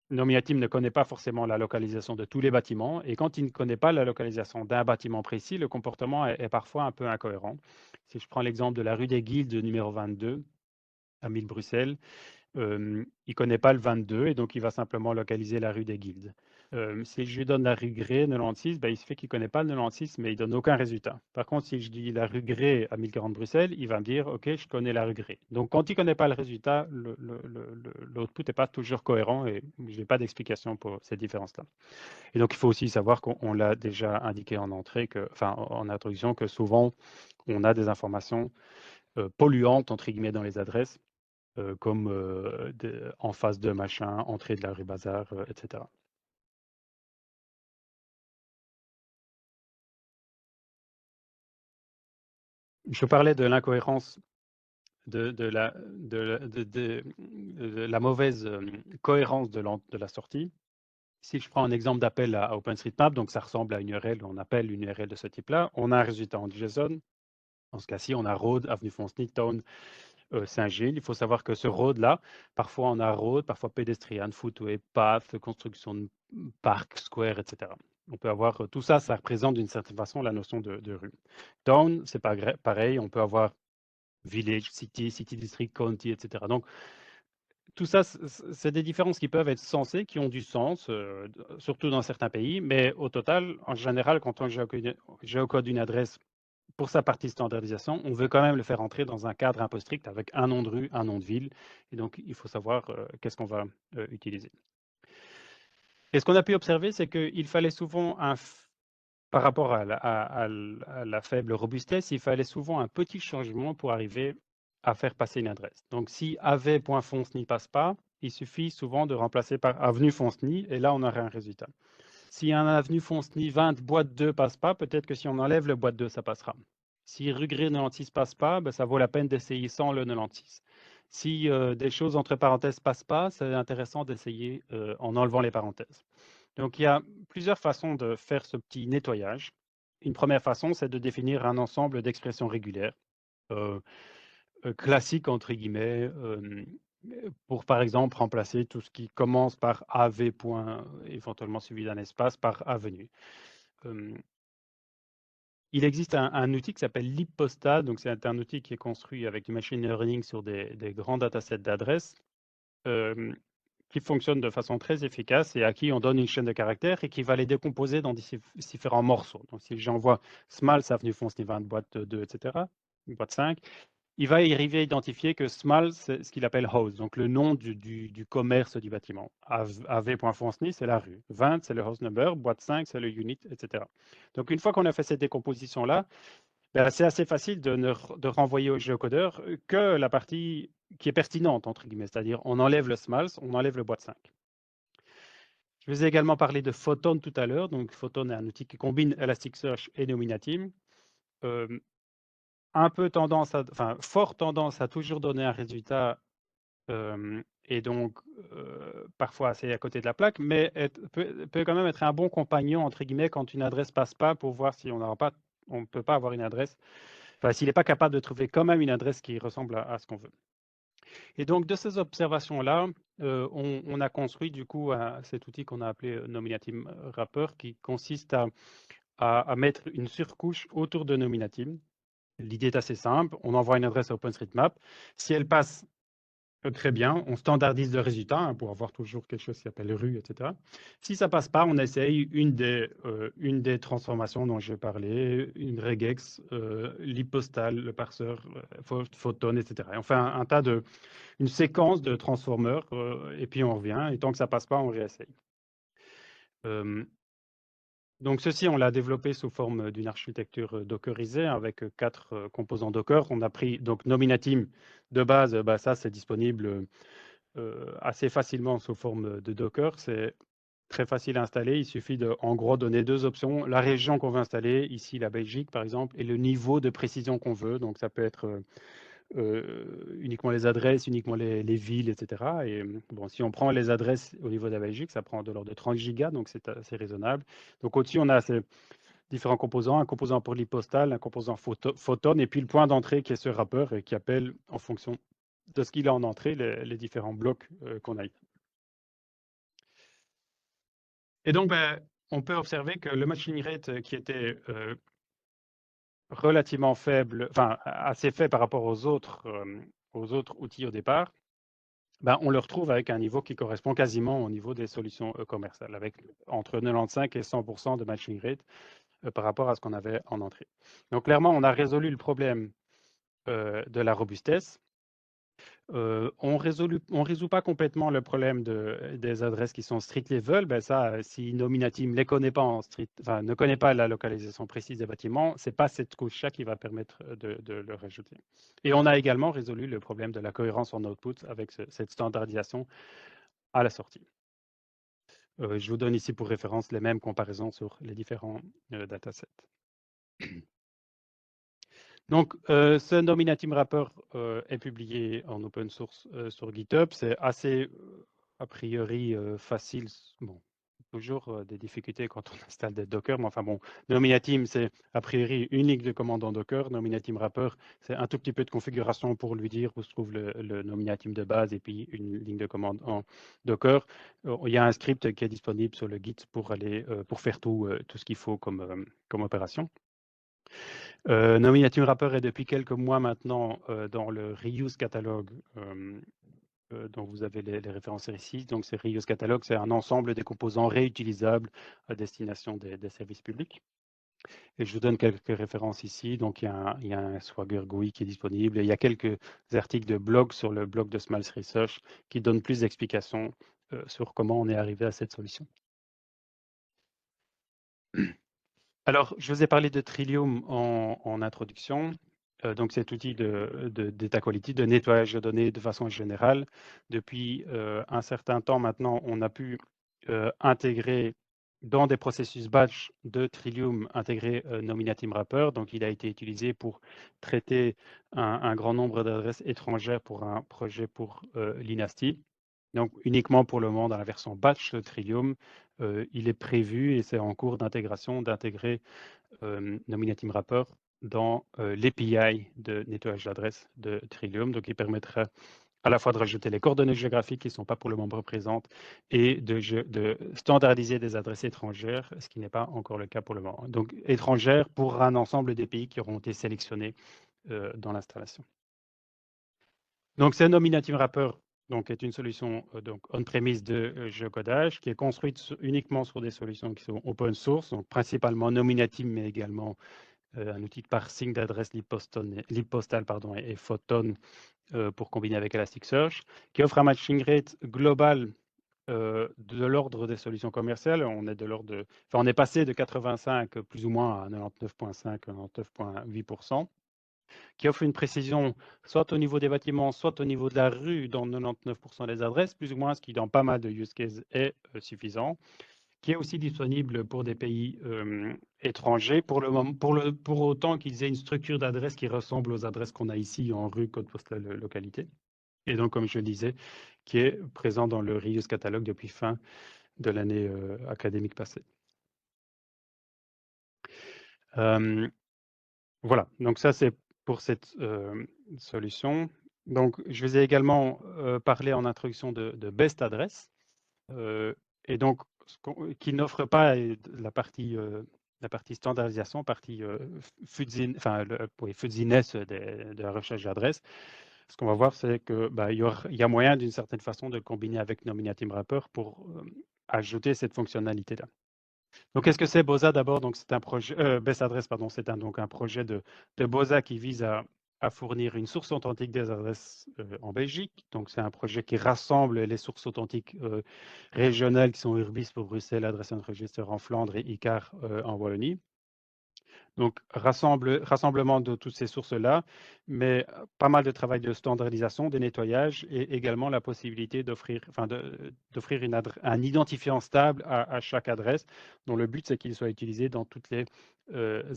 Nominatim ne connaît pas forcément la localisation de tous les bâtiments, et quand il ne connaît pas la localisation d'un bâtiment précis, le comportement est parfois un peu incohérent. Si je prends l'exemple de la rue des Guildes numéro 22 à 1000 Bruxelles, il ne connaît pas le 22 et donc il va simplement localiser la rue des Guildes. Si je lui donne la rue Grès 96, il se fait qu'il ne connaît pas le 96, mais il ne donne aucun résultat. Par contre, si je dis la rue Grès à 1040 Bruxelles, il va me dire, OK, je connais la rue Grès. Donc, quand il ne connaît pas le résultat, l'output n'est pas toujours cohérent et je n'ai pas d'explication pour cette différence-là. Et donc, il faut aussi savoir qu'on l'a déjà indiqué en en introduction, que souvent, on a des informations polluantes, entre guillemets, dans les adresses, comme en face de machin, entrée de la rue Bazar, etc. Je parlais de l'incohérence de la mauvaise cohérence de la sortie. Si je prends un exemple d'appel à OpenStreetMap, donc ça ressemble à une URL, on appelle une URL de ce type-là, on a un résultat en JSON. Dans ce cas-ci, on a Road, Avenue Fonceny, Town, Saint-Gilles. Il faut savoir que ce road-là, parfois on a road, parfois pédestrian, footway, path, construction de parc, square, etc. On peut avoir tout ça, ça représente d'une certaine façon la notion de rue. Town, c'est pas pareil, on peut avoir village, city, city district, county, etc. Donc, tout ça, c'est des différences qui peuvent être sensées, qui ont du sens, surtout dans certains pays, mais au total, en général, quand on géocode une adresse pour sa partie standardisation, on veut quand même le faire entrer dans un cadre un peu strict avec un nom de rue, un nom de ville, et donc il faut savoir qu'est-ce qu'on va utiliser. Et ce qu'on a pu observer, c'est qu'il fallait souvent par rapport à la faible robustesse, il fallait souvent un petit changement pour arriver à faire passer une adresse. Donc, si ave.fonceny passe pas, il suffit souvent de remplacer par avenue Fonceny, et là, on aurait un résultat. Si un avenue Fonceny 20 boîte 2 passe pas, peut-être que si on enlève le boîte 2, ça passera. Si rue Grès 96 passe pas, ça vaut la peine d'essayer sans le 96. Si des choses entre parenthèses passent pas, c'est intéressant d'essayer en enlevant les parenthèses. Donc, il y a plusieurs façons de faire ce petit nettoyage. Une première façon, c'est de définir un ensemble d'expressions régulières, euh, classiques, entre guillemets, pour, par exemple, remplacer tout ce qui commence par AV, point, éventuellement suivi d'un espace, par avenue. Il existe un outil qui s'appelle libposta, donc c'est un outil qui est construit avec du machine learning sur des grands datasets d'adresses, qui fonctionne de façon très efficace et à qui on donne une chaîne de caractères et qui va les décomposer dans différents morceaux. Donc, si j'envoie small, ça avenue Fonceny 20, boîte 2, etc., boîte 5, il va y arriver à identifier que small, c'est ce qu'il appelle house, donc le nom du commerce du bâtiment. av.fonceny, c'est la rue. 20, c'est le house number. Boîte 5, c'est le unit, etc. Donc, une fois qu'on a fait cette décomposition-là, c'est assez facile de renvoyer au géocodeur que la partie qui est pertinente, entre guillemets, c'est-à-dire on enlève le small, on enlève le boîte 5. Je vous ai également parlé de Photon tout à l'heure. Donc, Photon est un outil qui combine Elasticsearch et Nominatim. Un peu tendance fort tendance à toujours donner un résultat et donc parfois assez à côté de la plaque, mais peut quand même être un bon compagnon, entre guillemets, quand une adresse passe pas pour voir si on ne peut pas avoir une adresse, enfin s'il n'est pas capable de trouver quand même une adresse qui ressemble à ce qu'on veut. Et donc de ces observations-là, on a construit du coup cet outil qu'on a appelé Nominatim Wrapper, qui consiste à mettre une surcouche autour de Nominatim. L'idée est assez simple, on envoie une adresse à OpenStreetMap. Si elle passe, très bien, on standardise le résultat pour avoir toujours quelque chose qui s'appelle rue, etc. Si ça passe pas, on essaye une des transformations dont je vais parler, une regex, l'hypostal, le parseur, photon, etc. Et on fait une séquence de transformeurs et puis on revient. Et tant que ça passe pas, on réessaye. Donc ceci, on l'a développé sous forme d'une architecture dockerisée avec 4 composants Docker. On a pris donc Nominatim de base, ça c'est disponible assez facilement sous forme de Docker. C'est très facile à installer. Il suffit de, en gros, donner 2 options. La région qu'on veut installer, ici la Belgique par exemple, et le niveau de précision qu'on veut. Donc ça peut être uniquement les adresses, uniquement les villes, etc. Et bon, si on prend les adresses au niveau de la Belgique, ça prend de l'ordre de 30 gigas, donc c'est assez raisonnable. Donc au-dessus, on a ces différents composants, un composant pour l'hypostal, un composant photon, et puis le point d'entrée qui est ce wrapper et qui appelle en fonction de ce qu'il a en entrée les différents blocs qu'on a ici. Et donc, on peut observer que le matching rate qui était relativement faible, enfin assez fait par rapport aux autres outils au départ, on le retrouve avec un niveau qui correspond quasiment au niveau des solutions commerciales, avec entre 95 et 100% de matching rate par rapport à ce qu'on avait en entrée. Donc clairement, on a résolu le problème de la robustesse. On résout pas complètement le problème des adresses qui sont street level. Ça, si Nominatim les connaît pas ne connaît pas la localisation précise des bâtiments, c'est pas cette couche-là qui va permettre de le rajouter. Et on a également résolu le problème de la cohérence en output avec cette standardisation à la sortie. Je vous donne ici pour référence les mêmes comparaisons sur les différents datasets. Donc, ce Nominatim Wrapper est publié en open source sur GitHub. C'est assez, a priori, facile. Bon, toujours des difficultés quand on installe des Docker, mais enfin bon, Nominatim, c'est a priori une ligne de commande en Docker. Nominatim Wrapper, c'est un tout petit peu de configuration pour lui dire où se trouve le Nominatim de base et puis une ligne de commande en Docker. Il y a un script qui est disponible sur le Git pour faire tout ce qu'il faut comme opération. Nominatim Wrapper est depuis quelques mois maintenant dans le Reuse Catalog dont vous avez les références ici. Donc, ce Reuse Catalog, c'est un ensemble des composants réutilisables à destination des services publics. Et je vous donne quelques références ici. Donc, il y a un Swagger GUI qui est disponible. Et il y a quelques articles de blog sur le blog de Smiles Research qui donnent plus d'explications sur comment on est arrivé à cette solution. Alors, je vous ai parlé de Trillium en introduction. Donc, cet outil de data quality, de nettoyage de données de façon générale. Depuis un certain temps maintenant, on a pu intégrer dans des processus batch de Trillium, intégrer Nominatim Wrapper. Donc, il a été utilisé pour traiter un grand nombre d'adresses étrangères pour un projet pour l'INASTI. Donc, uniquement pour le moment dans la version batch de Trillium, il est prévu et c'est en cours d'intégration d'intégrer Nominatim Wrapper dans l'API de nettoyage d'adresse de Trillium. Donc, il permettra à la fois de rajouter les coordonnées géographiques qui ne sont pas pour le moment présentes et de standardiser des adresses étrangères, ce qui n'est pas encore le cas pour le moment. Donc, étrangères pour un ensemble des pays qui auront été sélectionnés dans l'installation. Donc, c'est Nominatim Wrapper donc, est une solution donc on-premise de géocodage qui est construite uniquement sur des solutions qui sont open source, donc principalement Nominatim, mais également un outil de parsing d'adresse libpostal et Photon pour combiner avec Elasticsearch, qui offre un matching rate global de l'ordre des solutions commerciales. On est passé de 85 plus ou moins à 99,5, 99,8%. qui offre une précision soit au niveau des bâtiments, soit au niveau de la rue dans 99% des adresses, plus ou moins, ce qui dans pas mal de use cases est suffisant, qui est aussi disponible pour des pays étrangers, pour autant qu'ils aient une structure d'adresse qui ressemble aux adresses qu'on a ici en rue, code postal, localité. Et donc, comme je le disais, qui est présent dans le Reuse Catalogue depuis fin de l'année académique passée. Voilà, donc ça c'est pour cette solution. Donc, je vous ai également parlé en introduction de Best Address, et donc qui n'offre pas la partie standardisation, partie fuzziness de la recherche d'adresse. Ce qu'on va voir, c'est que il y a moyen d'une certaine façon de le combiner avec Nominatim Wrapper pour ajouter cette fonctionnalité-là. Donc, qu'est-ce que c'est BOSA d'abord? Donc, c'est un projet, Best Address, pardon, c'est donc un projet de BOSA qui vise à fournir une source authentique des adresses en Belgique. Donc, c'est un projet qui rassemble les sources authentiques régionales qui sont Urbis pour Bruxelles, Adresse Register en Flandre et ICAR en Wallonie. Donc, rassemblement de toutes ces sources-là, mais pas mal de travail de standardisation, de nettoyage et également la possibilité d'offrir un identifiant stable à chaque adresse, dont le but, c'est qu'il soit utilisé dans toutes les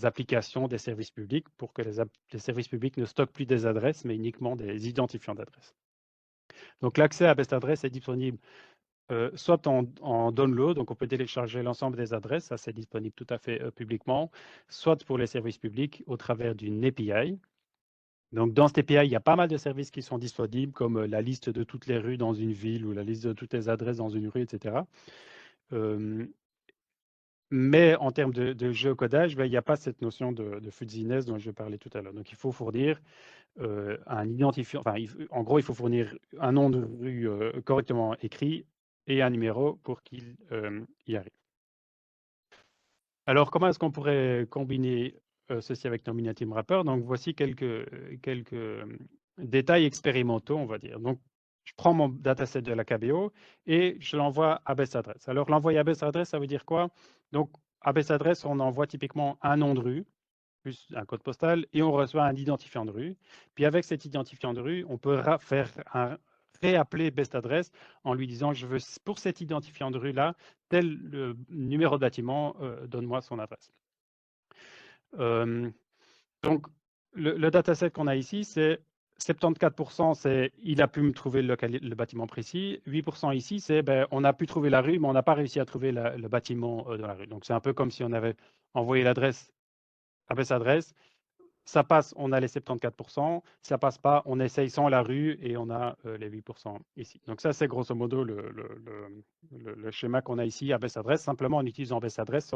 applications des services publics pour que les services publics ne stockent plus des adresses, mais uniquement des identifiants d'adresses. Donc, l'accès à Best Address est disponible soit en download, donc on peut télécharger l'ensemble des adresses, ça c'est disponible tout à fait publiquement, soit pour les services publics au travers d'une API. Donc dans cette API, il y a pas mal de services qui sont disponibles, comme la liste de toutes les rues dans une ville ou la liste de toutes les adresses dans une rue, etc. Mais en termes de géocodage, il n'y a pas cette notion de fuzziness dont je parlais tout à l'heure. Donc il faut fournir un identifiant, en gros, il faut fournir un nom de rue correctement écrit et un numéro pour qu'il y arrive. Alors, comment est-ce qu'on pourrait combiner ceci avec Nominatim Wrapper? Donc, voici quelques détails expérimentaux, on va dire. Donc, je prends mon dataset de la KBO et je l'envoie à Best Address. Alors, l'envoyer à Best Address, ça veut dire quoi? Donc, à Best Address, on envoie typiquement un nom de rue, plus un code postal, et on reçoit un identifiant de rue. Puis avec cet identifiant de rue, on peut réappeler Best Address en lui disant, je veux pour cet identifiant de rue-là, tel numéro de bâtiment, donne-moi son adresse. Donc, le dataset qu'on a ici, c'est 74%, c'est il a pu me trouver le bâtiment précis. 8% ici, c'est on a pu trouver la rue, mais on n'a pas réussi à trouver le bâtiment dans la rue. Donc, c'est un peu comme si on avait envoyé l'adresse à Best Address. Ça passe, on a les 74%. Ça passe pas, on essaye sans la rue et on a les 8% ici. Donc ça, c'est grosso modo le schéma qu'on a ici à Best Address, simplement en utilisant Best Address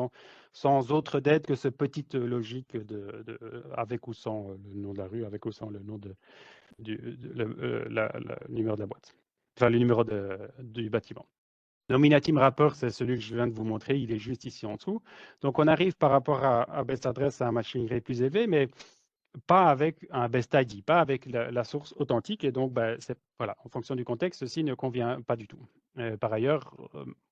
sans autre d'aide que cette petite logique avec ou sans le nom de la rue, avec ou sans le nom le numéro de la boîte, enfin le numéro du bâtiment. Nominatim Wrapper, c'est celui que je viens de vous montrer, il est juste ici en dessous. Donc on arrive par rapport à Best Address à un machine rate plus élevé, mais pas avec un Best ID, pas avec la source authentique. Et donc, voilà, en fonction du contexte, ceci ne convient pas du tout. Par ailleurs,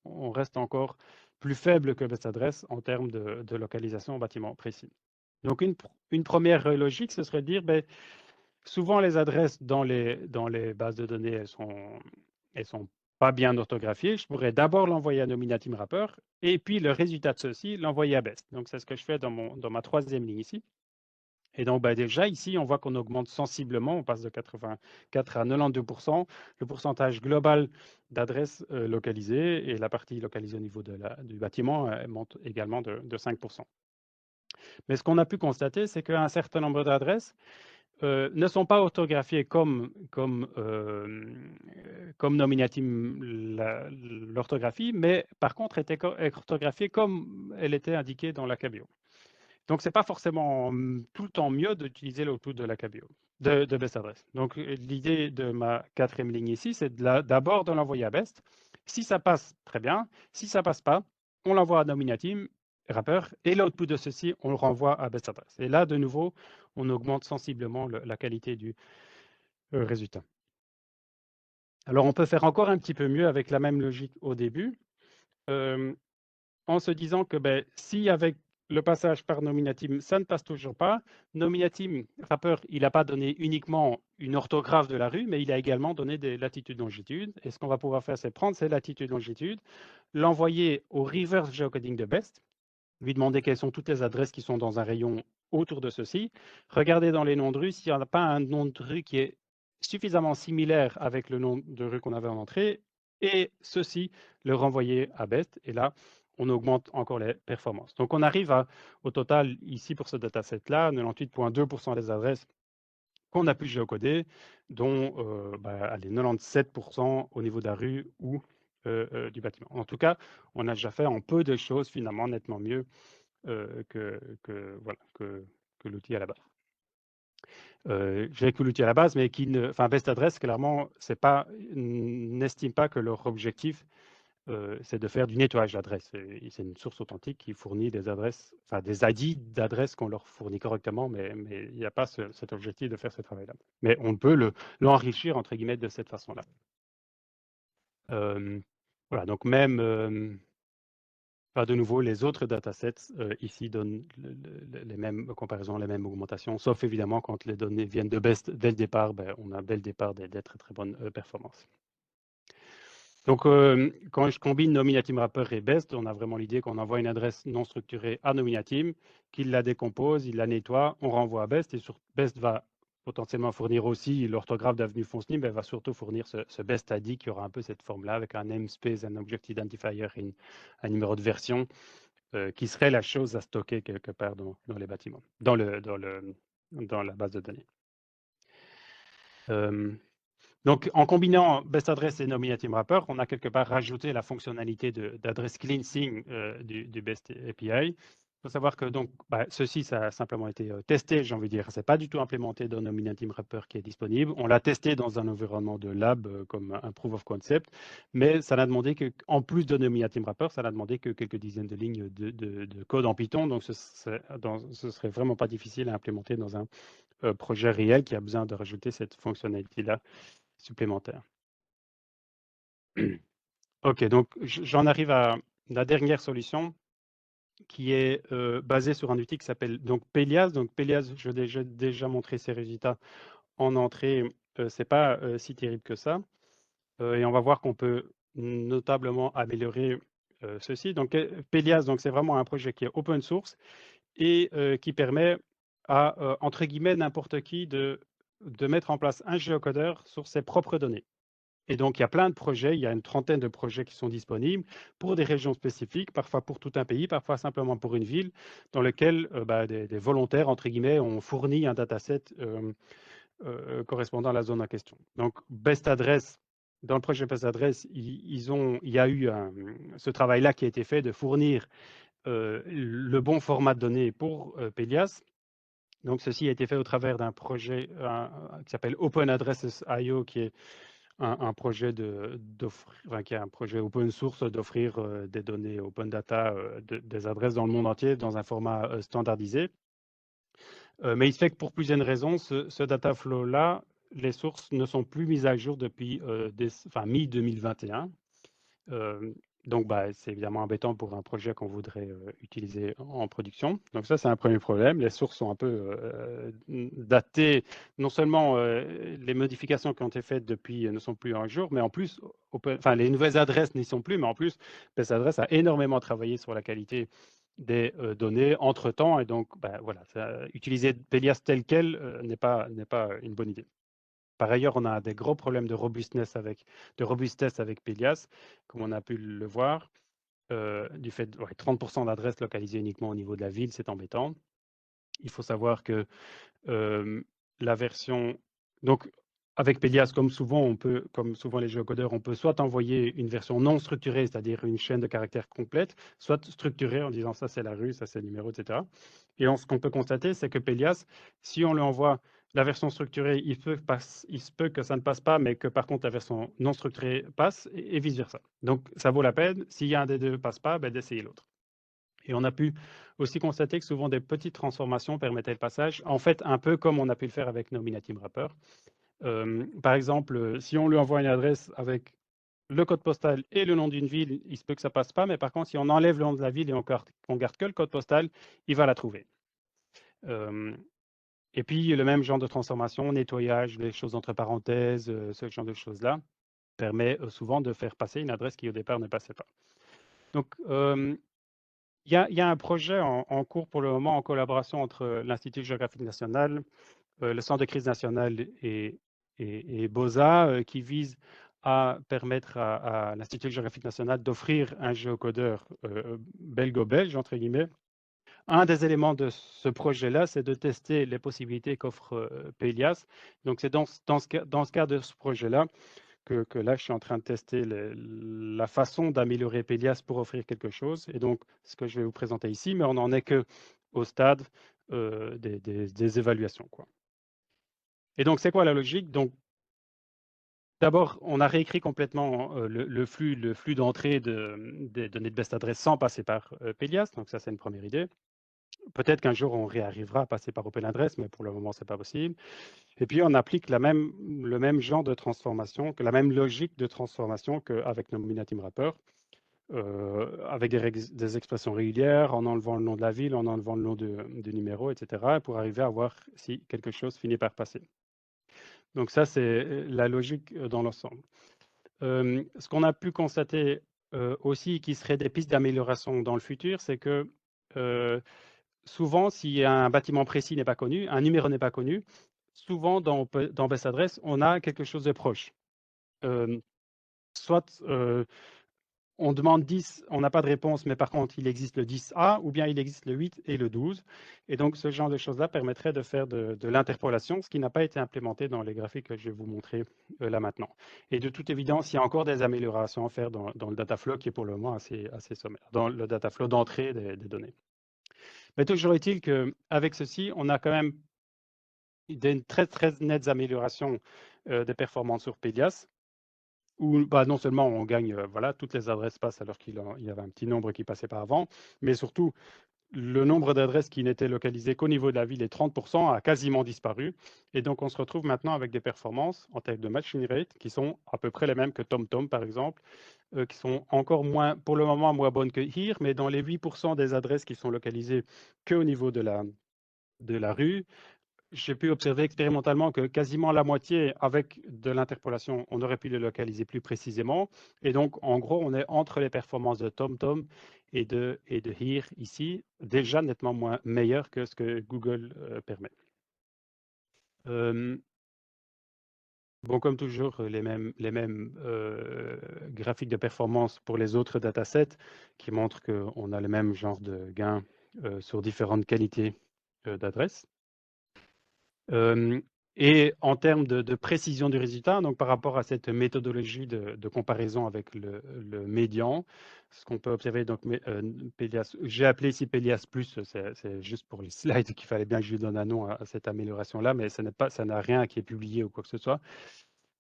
on reste encore plus faible que Best Address en termes de localisation en bâtiment précis. Donc, une première logique, ce serait de dire, souvent les adresses dans les bases de données, elles sont pas bien orthographiées. Je pourrais d'abord l'envoyer à Nominatim Wrapper et puis le résultat de ceci, l'envoyer à Best. Donc, c'est ce que je fais dans ma troisième ligne ici. Et donc, déjà, ici, on voit qu'on augmente sensiblement, on passe de 84 à 92%, le pourcentage global d'adresses localisées, et la partie localisée au niveau du bâtiment monte également de 5%. Mais ce qu'on a pu constater, c'est qu'un certain nombre d'adresses ne sont pas orthographiées comme Nominatim l'orthographie, mais par contre étaient orthographiées comme elle était indiquée dans la KBO. Donc, ce n'est pas forcément tout le temps mieux d'utiliser l'output de la KBO, de Best Address. Donc, l'idée de ma quatrième ligne ici, c'est d'abord de l'envoyer à Best. Si ça passe, très bien. Si ça ne passe pas, on l'envoie à Nominatim Wrapper et l'output de ceci, on le renvoie à Best Address. Et là, de nouveau, on augmente sensiblement la qualité du résultat. Alors, on peut faire encore un petit peu mieux avec la même logique au début, en se disant que si avec le passage par nominatim, ça ne passe toujours pas. Nominatim wrapper, il n'a pas donné uniquement une orthographe de la rue, mais il a également donné des latitudes-longitudes. Et ce qu'on va pouvoir faire, c'est prendre ces latitudes-longitudes, l'envoyer au reverse geocoding de BEST, lui demander quelles sont toutes les adresses qui sont dans un rayon autour de ceci, regarder dans les noms de rue s'il n'y a pas un nom de rue qui est suffisamment similaire avec le nom de rue qu'on avait en entrée, et ceci, le renvoyer à BEST. Et là, on augmente encore les performances. Donc, on arrive à, au total, ici, pour ce dataset-là, 98,2% des adresses qu'on a pu géocoder, dont allez, 97% au niveau de la rue ou du bâtiment. En tout cas, on a déjà fait en peu de choses, finalement, nettement mieux voilà, que l'outil à la base. J'ai que l'outil à la base, mais qui ne, enfin, Best Adresse, clairement, n'estime pas que leur objectif c'est de faire du nettoyage d'adresses. C'est une source authentique qui fournit des adresses, enfin des ID d'adresses qu'on leur fournit correctement, mais il n'y a pas cet objectif de faire ce travail-là. Mais on peut l'enrichir, entre guillemets, de cette façon-là. Voilà, donc même, de nouveau, les autres datasets ici donnent les mêmes comparaisons, les mêmes augmentations, sauf évidemment quand les données viennent de BEST dès le départ, on a dès le départ des très très bonnes performances. Donc, quand je combine Nominatim Wrapper et BEST, on a vraiment l'idée qu'on envoie une adresse non structurée à Nominatim, qu'il la décompose, il la nettoie, on renvoie à BEST, et BEST va potentiellement fournir aussi l'orthographe d'avenue Fontenay, mais va surtout fournir ce BEST ID qui aura un peu cette forme-là, avec un namespace, un object identifier et un numéro de version, qui serait la chose à stocker quelque part dans les bâtiments, dans la base de données. Donc, en combinant Best Address et Nominatim Wrapper, on a quelque part rajouté la fonctionnalité d'adresse cleansing du Best API. Il faut savoir que donc, ceci, ça a simplement été testé, j'ai envie de dire. Ce n'est pas du tout implémenté dans Nominatim Wrapper qui est disponible. On l'a testé dans un environnement de lab comme un proof of concept, mais ça n'a demandé qu'en plus de Nominatim Wrapper, ça n'a demandé que quelques dizaines de lignes de code en Python. Donc, ce serait vraiment pas difficile à implémenter dans un projet réel qui a besoin de rajouter cette fonctionnalité-là supplémentaire. Ok, donc j'en arrive à la dernière solution qui est basée sur un outil qui s'appelle donc Pelias. Donc Pelias, j'ai déjà montré ses résultats en entrée. C'est pas si terrible que ça. Et on va voir qu'on peut notablement améliorer ceci. Donc Pelias, donc c'est vraiment un projet qui est open source et qui permet à entre guillemets n'importe qui de mettre en place un géocodeur sur ses propres données. Et donc, il y a plein de projets, il y a une trentaine de projets qui sont disponibles pour des régions spécifiques, parfois pour tout un pays, parfois simplement pour une ville, dans lequel des volontaires, entre guillemets, ont fourni un dataset correspondant à la zone en question. Donc, Best Address, dans le projet Best Address, il y a eu ce travail-là qui a été fait de fournir le bon format de données pour Pelias. Donc, ceci a été fait au travers d'un projet qui s'appelle Open Addresses.io, qui est un projet qui est un projet open source d'offrir des données open data, des adresses dans le monde entier dans un format standardisé. Mais il se fait que pour plusieurs raisons, ce data flow-là, les sources ne sont plus mises à jour depuis mi-2021. Donc, c'est évidemment embêtant pour un projet qu'on voudrait utiliser en production. Donc ça, c'est un premier problème. Les sources sont un peu datées. Non seulement les modifications qui ont été faites depuis ne sont plus en jour, mais en plus, les nouvelles adresses n'y sont plus, mais en plus, cette adresse a énormément travaillé sur la qualité des données entre-temps. Et donc, voilà, utiliser Pelias tel quel n'est pas une bonne idée. Par ailleurs, on a des gros problèmes de robustesse avec Pelias, comme on a pu le voir, du fait de 30% d'adresses localisées uniquement au niveau de la ville, c'est embêtant. Il faut savoir que la version... Donc, avec Pelias, comme souvent les géocodeurs, on peut soit envoyer une version non structurée, c'est-à-dire une chaîne de caractères complète, soit structurée en disant ça c'est la rue, ça c'est le numéro, etc. Et ce qu'on peut constater, c'est que Pelias, si on lui envoie la version structurée, il se peut que ça ne passe pas, mais que par contre la version non structurée passe, et vice-versa. Donc ça vaut la peine, s'il y a un des deux ne passe pas, d'essayer l'autre. Et on a pu aussi constater que souvent des petites transformations permettaient le passage, en fait un peu comme on a pu le faire avec Nominatim Wrapper. Par exemple, si on lui envoie une adresse avec le code postal et le nom d'une ville, il se peut que ça passe pas, mais par contre, si on enlève le nom de la ville et on garde que le code postal, il va la trouver. Et puis, le même genre de transformation, nettoyage, les choses entre parenthèses, ce genre de choses-là, permet souvent de faire passer une adresse qui au départ ne passait pas. Donc, il y a un projet en cours pour le moment en collaboration entre l'Institut géographique national, le Centre de crise national et BOSA, qui vise à permettre à l'Institut géographique national d'offrir un géocodeur belgo-belge, entre guillemets. Un des éléments de ce projet-là, c'est de tester les possibilités qu'offre Pelias. Donc, c'est dans ce cadre de ce projet-là que là, je suis en train de tester la façon d'améliorer Pelias pour offrir quelque chose. Et donc, ce que je vais vous présenter ici, mais on n'en est qu'au stade des évaluations, quoi. Et donc, c'est quoi la logique? Donc, d'abord, on a réécrit complètement le flux d'entrée des données de best adresse sans passer par Pelias. Donc, ça, c'est une première idée. Peut-être qu'un jour, on réarrivera à passer par Open Address, mais pour le moment, ce n'est pas possible. Et puis, on applique le même genre de transformation, la même logique de transformation qu'avec Nomina Team Wrapper, avec des expressions régulières, en enlevant le nom de la ville, en enlevant le nom du numéro, etc., pour arriver à voir si quelque chose finit par passer. Donc ça, c'est la logique dans l'ensemble. Ce qu'on a pu constater aussi, qui serait des pistes d'amélioration dans le futur, c'est que souvent, si un bâtiment précis n'est pas connu, un numéro n'est pas connu, souvent dans Best Adresse, on a quelque chose de proche. Soit on demande 10, on n'a pas de réponse, mais par contre, il existe le 10A, ou bien il existe le 8 et le 12. Et donc, ce genre de choses-là permettrait de faire de l'interpolation, ce qui n'a pas été implémenté dans les graphiques que je vais vous montrer là maintenant. Et de toute évidence, il y a encore des améliorations à faire dans le dataflow qui est pour le moment assez sommaire, dans le dataflow d'entrée des données. Mais toujours est-il qu'avec ceci, on a quand même des très, très nettes améliorations des performances sur Pedias, où bah, non seulement on gagne, voilà, toutes les adresses passent alors qu'il y avait un petit nombre qui passait pas avant, mais surtout, le nombre d'adresses qui n'étaient localisées qu'au niveau de la ville, les 30%, a quasiment disparu. Et donc, on se retrouve maintenant avec des performances en termes de matching rate qui sont à peu près les mêmes que TomTom, par exemple, qui sont encore moins, pour le moment, moins bonnes que Here, mais dans les 8% des adresses qui sont localisées qu'au niveau de la rue, j'ai pu observer expérimentalement que quasiment la moitié, avec de l'interpolation, on aurait pu les localiser plus précisément. Et donc, en gros, on est entre les performances de TomTom et de Here ici, déjà nettement meilleur que ce que Google permet. Bon, comme toujours, les mêmes graphiques de performance pour les autres datasets qui montrent qu'on a le même genre de gains sur différentes qualités d'adresses. Et en termes de précision du résultat, donc par rapport à cette méthodologie de comparaison avec le médian, ce qu'on peut observer, donc Pelias, j'ai appelé ici Pelias Plus, c'est juste pour les slides qu'il fallait bien que je lui donne un nom à cette amélioration-là, mais ça n'a rien qui est publié ou quoi que ce soit.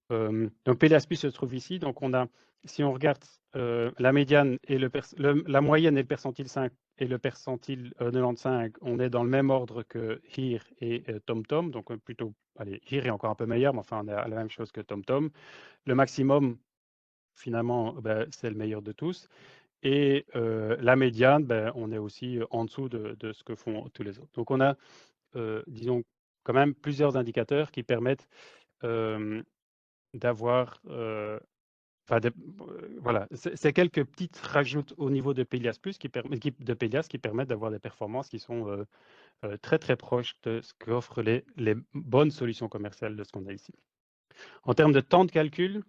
Donc Pelias Plus se trouve ici, donc si on regarde la médiane et la moyenne et le percentile 5 et le percentile 95, on est dans le même ordre que Here et TomTom, donc plutôt, allez, Here est encore un peu meilleur, mais enfin on est à la même chose que TomTom. Le maximum, finalement, ben, c'est le meilleur de tous. Et la médiane, ben, on est aussi en dessous de ce que font tous les autres. Donc on a, disons, quand même plusieurs indicateurs qui permettent d'avoir voilà, c'est quelques petites rajoutes au niveau de Pelias Plus de Pelias qui permettent d'avoir des performances qui sont très très proches de ce qu'offrent les bonnes solutions commerciales de ce qu'on a ici. En termes de temps de calcul,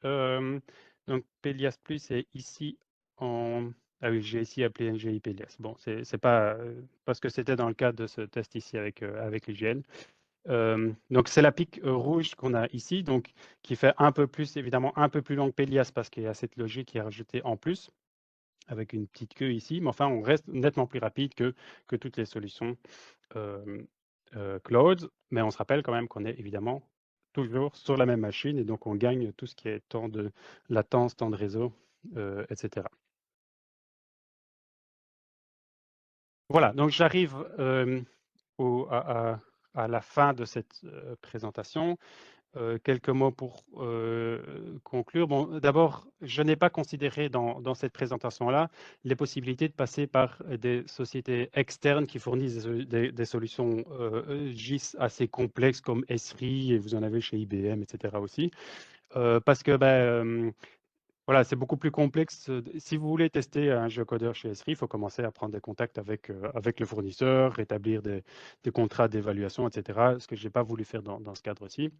donc Pelias Plus est ici en... Ah oui, j'ai ici appelé NGI Pelias. Bon, c'est pas parce que c'était dans le cadre de ce test ici avec l'UGL. Donc c'est la pique rouge qu'on a ici, donc qui fait un peu plus, évidemment, un peu plus long que Pelias parce qu'il y a cette logique qui est rajoutée en plus, avec une petite queue ici, mais enfin on reste nettement plus rapide que toutes les solutions cloud, mais on se rappelle quand même qu'on est évidemment toujours sur la même machine et donc on gagne tout ce qui est temps de latence, temps de réseau, etc. Voilà, donc j'arrive à la fin de cette présentation. quelques mots pour conclure. Bon, d'abord, je n'ai pas considéré dans cette présentation-là les possibilités de passer par des sociétés externes qui fournissent des solutions GIS assez complexes comme Esri, et vous en avez chez IBM, etc. aussi. Parce que voilà, c'est beaucoup plus complexe. Si vous voulez tester un géocodeur chez Esri, il faut commencer à prendre des contacts avec le fournisseur, établir des contrats d'évaluation, etc. Ce que je n'ai pas voulu faire dans ce cadre-ci.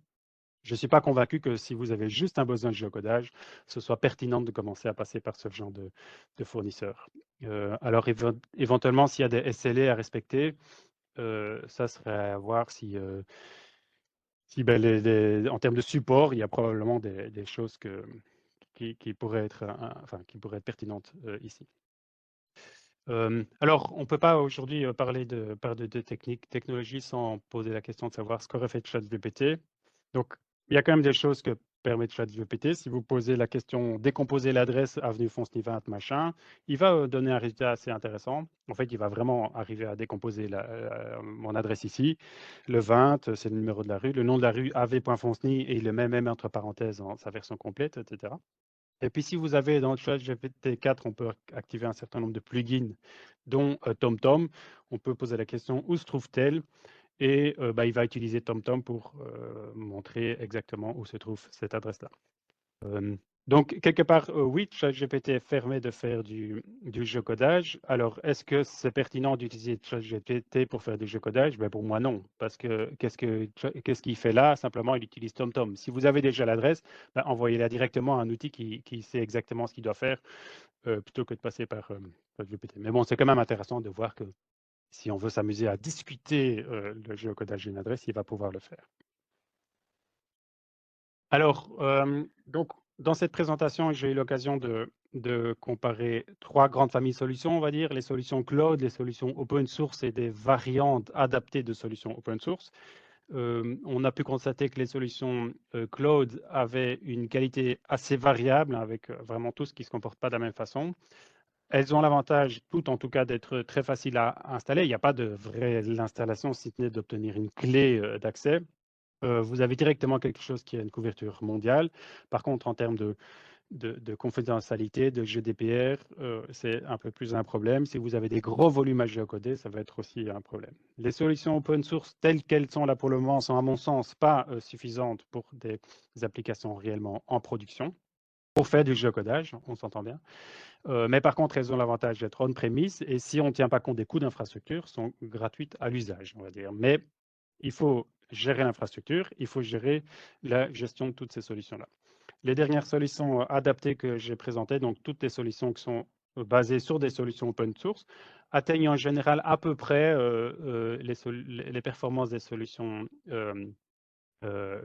Je ne suis pas convaincu que si vous avez juste un besoin de géocodage, ce soit pertinent de commencer à passer par ce genre de fournisseur. Alors éventuellement, s'il y a des SLA à respecter, ça serait à voir si en termes de support, il y a probablement des choses qui pourraient être, qui pourraient être pertinentes ici. Alors, on ne peut pas aujourd'hui parler de technologie sans poser la question de savoir ce qu'aurait fait ChatGPT. Donc, il y a quand même des choses que permet ChatGPT. Si vous posez la question décomposer l'adresse avenue Fontenay 20 machin, il va donner un résultat assez intéressant. En fait, il va vraiment arriver à décomposer mon adresse ici. Le 20, c'est le numéro de la rue. Le nom de la rue av.fontenay et il le met même entre parenthèses en sa version complète, etc. Et puis, si vous avez dans le ChatGPT 4, on peut activer un certain nombre de plugins, dont TomTom. On peut poser la question où se trouve-t-elle? Et il va utiliser TomTom pour montrer exactement où se trouve cette adresse-là. Donc, quelque part, oui, ChatGPT permet de faire du géocodage. Alors, est-ce que c'est pertinent d'utiliser ChatGPT pour faire du géocodage? Pour moi, non. Parce que qu'est-ce qu'il fait là? Simplement, il utilise TomTom. Si vous avez déjà l'adresse, envoyez-la directement à un outil qui sait exactement ce qu'il doit faire plutôt que de passer par ChatGPT. Mais bon, c'est quand même intéressant de voir que si on veut s'amuser à discuter le géocodage d'une adresse, il va pouvoir le faire. Alors, donc, dans cette présentation, j'ai eu l'occasion de comparer trois grandes familles de solutions, on va dire, les solutions cloud, les solutions open source et des variantes adaptées de solutions open source. On a pu constater que les solutions cloud avaient une qualité assez variable, avec vraiment tout ce qui ne se comporte pas de la même façon. Elles ont l'avantage, toutes en tout cas, d'être très faciles à installer. Il n'y a pas de vraie installation, si ce n'est d'obtenir une clé d'accès. Vous avez directement quelque chose qui a une couverture mondiale. Par contre, en termes de confidentialité, de GDPR, c'est un peu plus un problème. Si vous avez des gros volumes à géocoder, ça va être aussi un problème. Les solutions open source telles qu'elles sont là pour le moment sont, à mon sens, pas suffisantes pour des applications réellement en production. Pour faire du géocodage, on s'entend bien. Mais par contre, elles ont l'avantage d'être on-premise et si on ne tient pas compte des coûts d'infrastructure, sont gratuites à l'usage, on va dire. Mais il faut gérer l'infrastructure, il faut gérer la gestion de toutes ces solutions-là. Les dernières solutions adaptées que j'ai présentées, donc toutes les solutions qui sont basées sur des solutions open source, atteignent en général à peu près les performances des solutions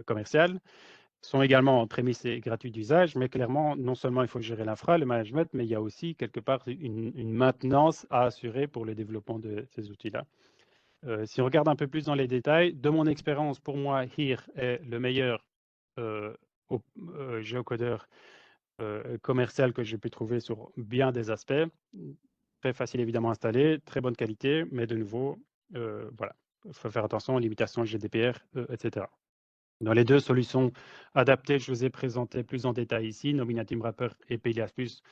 commerciales, sont également en prémisse et gratuits d'usage, mais clairement, non seulement il faut gérer l'infra, le management, mais il y a aussi quelque part une maintenance à assurer pour le développement de ces outils-là. Si on regarde un peu plus dans les détails, de mon expérience, pour moi, HERE est le meilleur géocodeur commercial que j'ai pu trouver sur bien des aspects. Très facile évidemment à installer, très bonne qualité, mais de nouveau, voilà, il faut faire attention aux limitations GDPR, etc. Dans les deux solutions adaptées, je vous ai présenté plus en détail ici, Nominatim Wrapper et Pelias Plus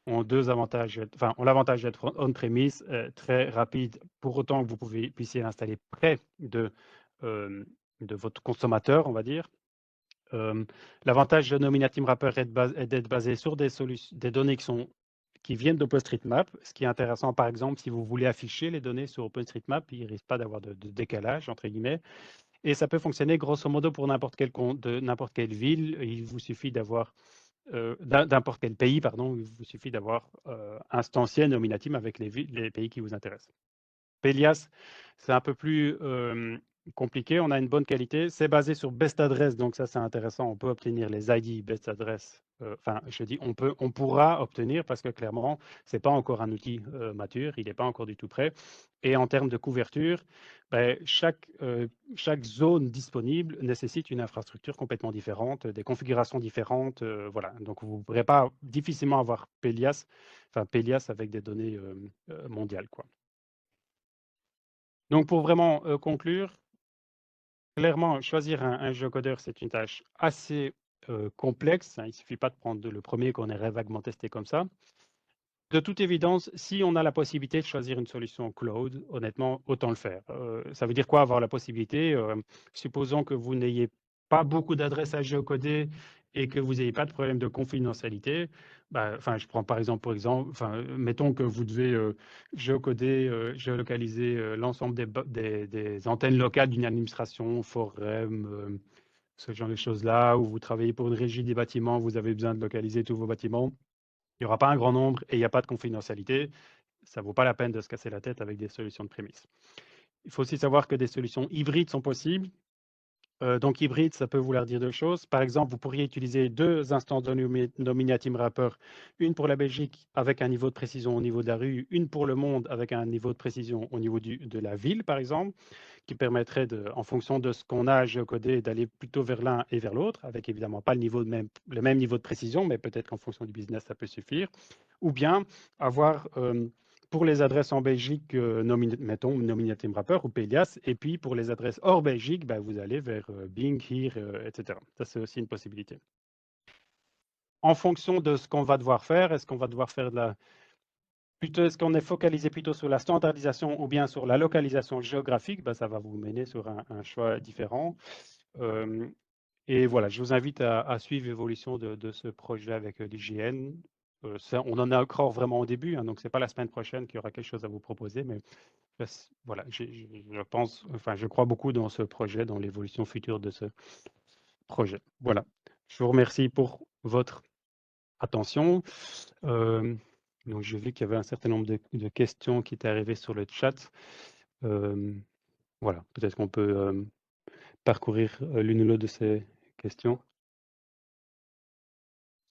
ont deux avantages, ont l'avantage d'être on-premise, très rapide, pour autant que vous puissiez l'installer près de votre consommateur, on va dire. L'avantage de Nominatim Wrapper est d'être basé sur des données qui viennent d'OpenStreetMap, ce qui est intéressant, par exemple, si vous voulez afficher les données sur OpenStreetMap, il ne risque pas d'avoir de décalage, entre guillemets. Et ça peut fonctionner grosso modo pour n'importe quelle ville. Il vous suffit d'avoir n'importe quel pays, pardon, il vous suffit d'avoir instancié Nominatim avec les pays qui vous intéressent. Pelias, c'est un peu plus compliqué. On a une bonne qualité. C'est basé sur Best Address, donc ça c'est intéressant. On peut obtenir les ID Best Address. Enfin, je dis on pourra obtenir parce que clairement, c'est pas encore un outil mature, il n'est pas encore du tout prêt. Et en termes de couverture, chaque zone disponible nécessite une infrastructure complètement différente, des configurations différentes. Voilà. Donc vous ne pourrez pas difficilement avoir Pelias avec des données mondiales, quoi. Donc, pour vraiment conclure, Clairement, choisir un géocodeur, c'est une tâche assez complexe, hein. Il ne suffit pas de prendre le premier qu'on aurait vaguement testé comme ça. De toute évidence, si on a la possibilité de choisir une solution cloud, honnêtement, autant le faire. Ça veut dire quoi avoir la possibilité? Supposons que vous n'ayez pas beaucoup d'adresses à géocoder et que vous n'ayez pas de problème de confidentialité. Bah, enfin, je prends par exemple, enfin, mettons que vous devez géocoder, géolocaliser l'ensemble des antennes locales d'une administration, forum, ce genre de choses-là, où vous travaillez pour une régie des bâtiments, vous avez besoin de localiser tous vos bâtiments. Il n'y aura pas un grand nombre et il n'y a pas de confidentialité. Ça ne vaut pas la peine de se casser la tête avec des solutions de prémices. Il faut aussi savoir que des solutions hybrides sont possibles. Donc hybride, ça peut vouloir dire deux choses. Par exemple, vous pourriez utiliser deux instances de Nominatim Wrapper, une pour la Belgique avec un niveau de précision au niveau de la rue, une pour le monde avec un niveau de précision au niveau de la ville, par exemple, qui permettrait, en fonction de ce qu'on a à géocoder, d'aller plutôt vers l'un et vers l'autre, avec évidemment pas le même niveau de précision, mais peut-être qu'en fonction du business, ça peut suffire. Ou bien avoir pour les adresses en Belgique, mettons Nominatim Wrapper ou Pelias, et puis pour les adresses hors Belgique, bah, vous allez vers Bing, Here, etc. Ça, c'est aussi une possibilité. En fonction de ce qu'on va devoir faire, est-ce qu'on va devoir faire est-ce qu'on est focalisé plutôt sur la standardisation ou bien sur la localisation géographique, bah, ça va vous mener sur un choix différent. Et voilà, je vous invite à suivre l'évolution de ce projet avec l'IGN. On en est encore vraiment au début, hein, donc ce n'est pas la semaine prochaine qu'il y aura quelque chose à vous proposer, mais voilà, je pense, enfin, je crois beaucoup dans ce projet, dans l'évolution future de ce projet. Voilà, je vous remercie pour votre attention. Donc, j'ai vu qu'il y avait un certain nombre de questions qui étaient arrivées sur le chat. Voilà, peut-être qu'on peut parcourir l'une ou l'autre de ces questions.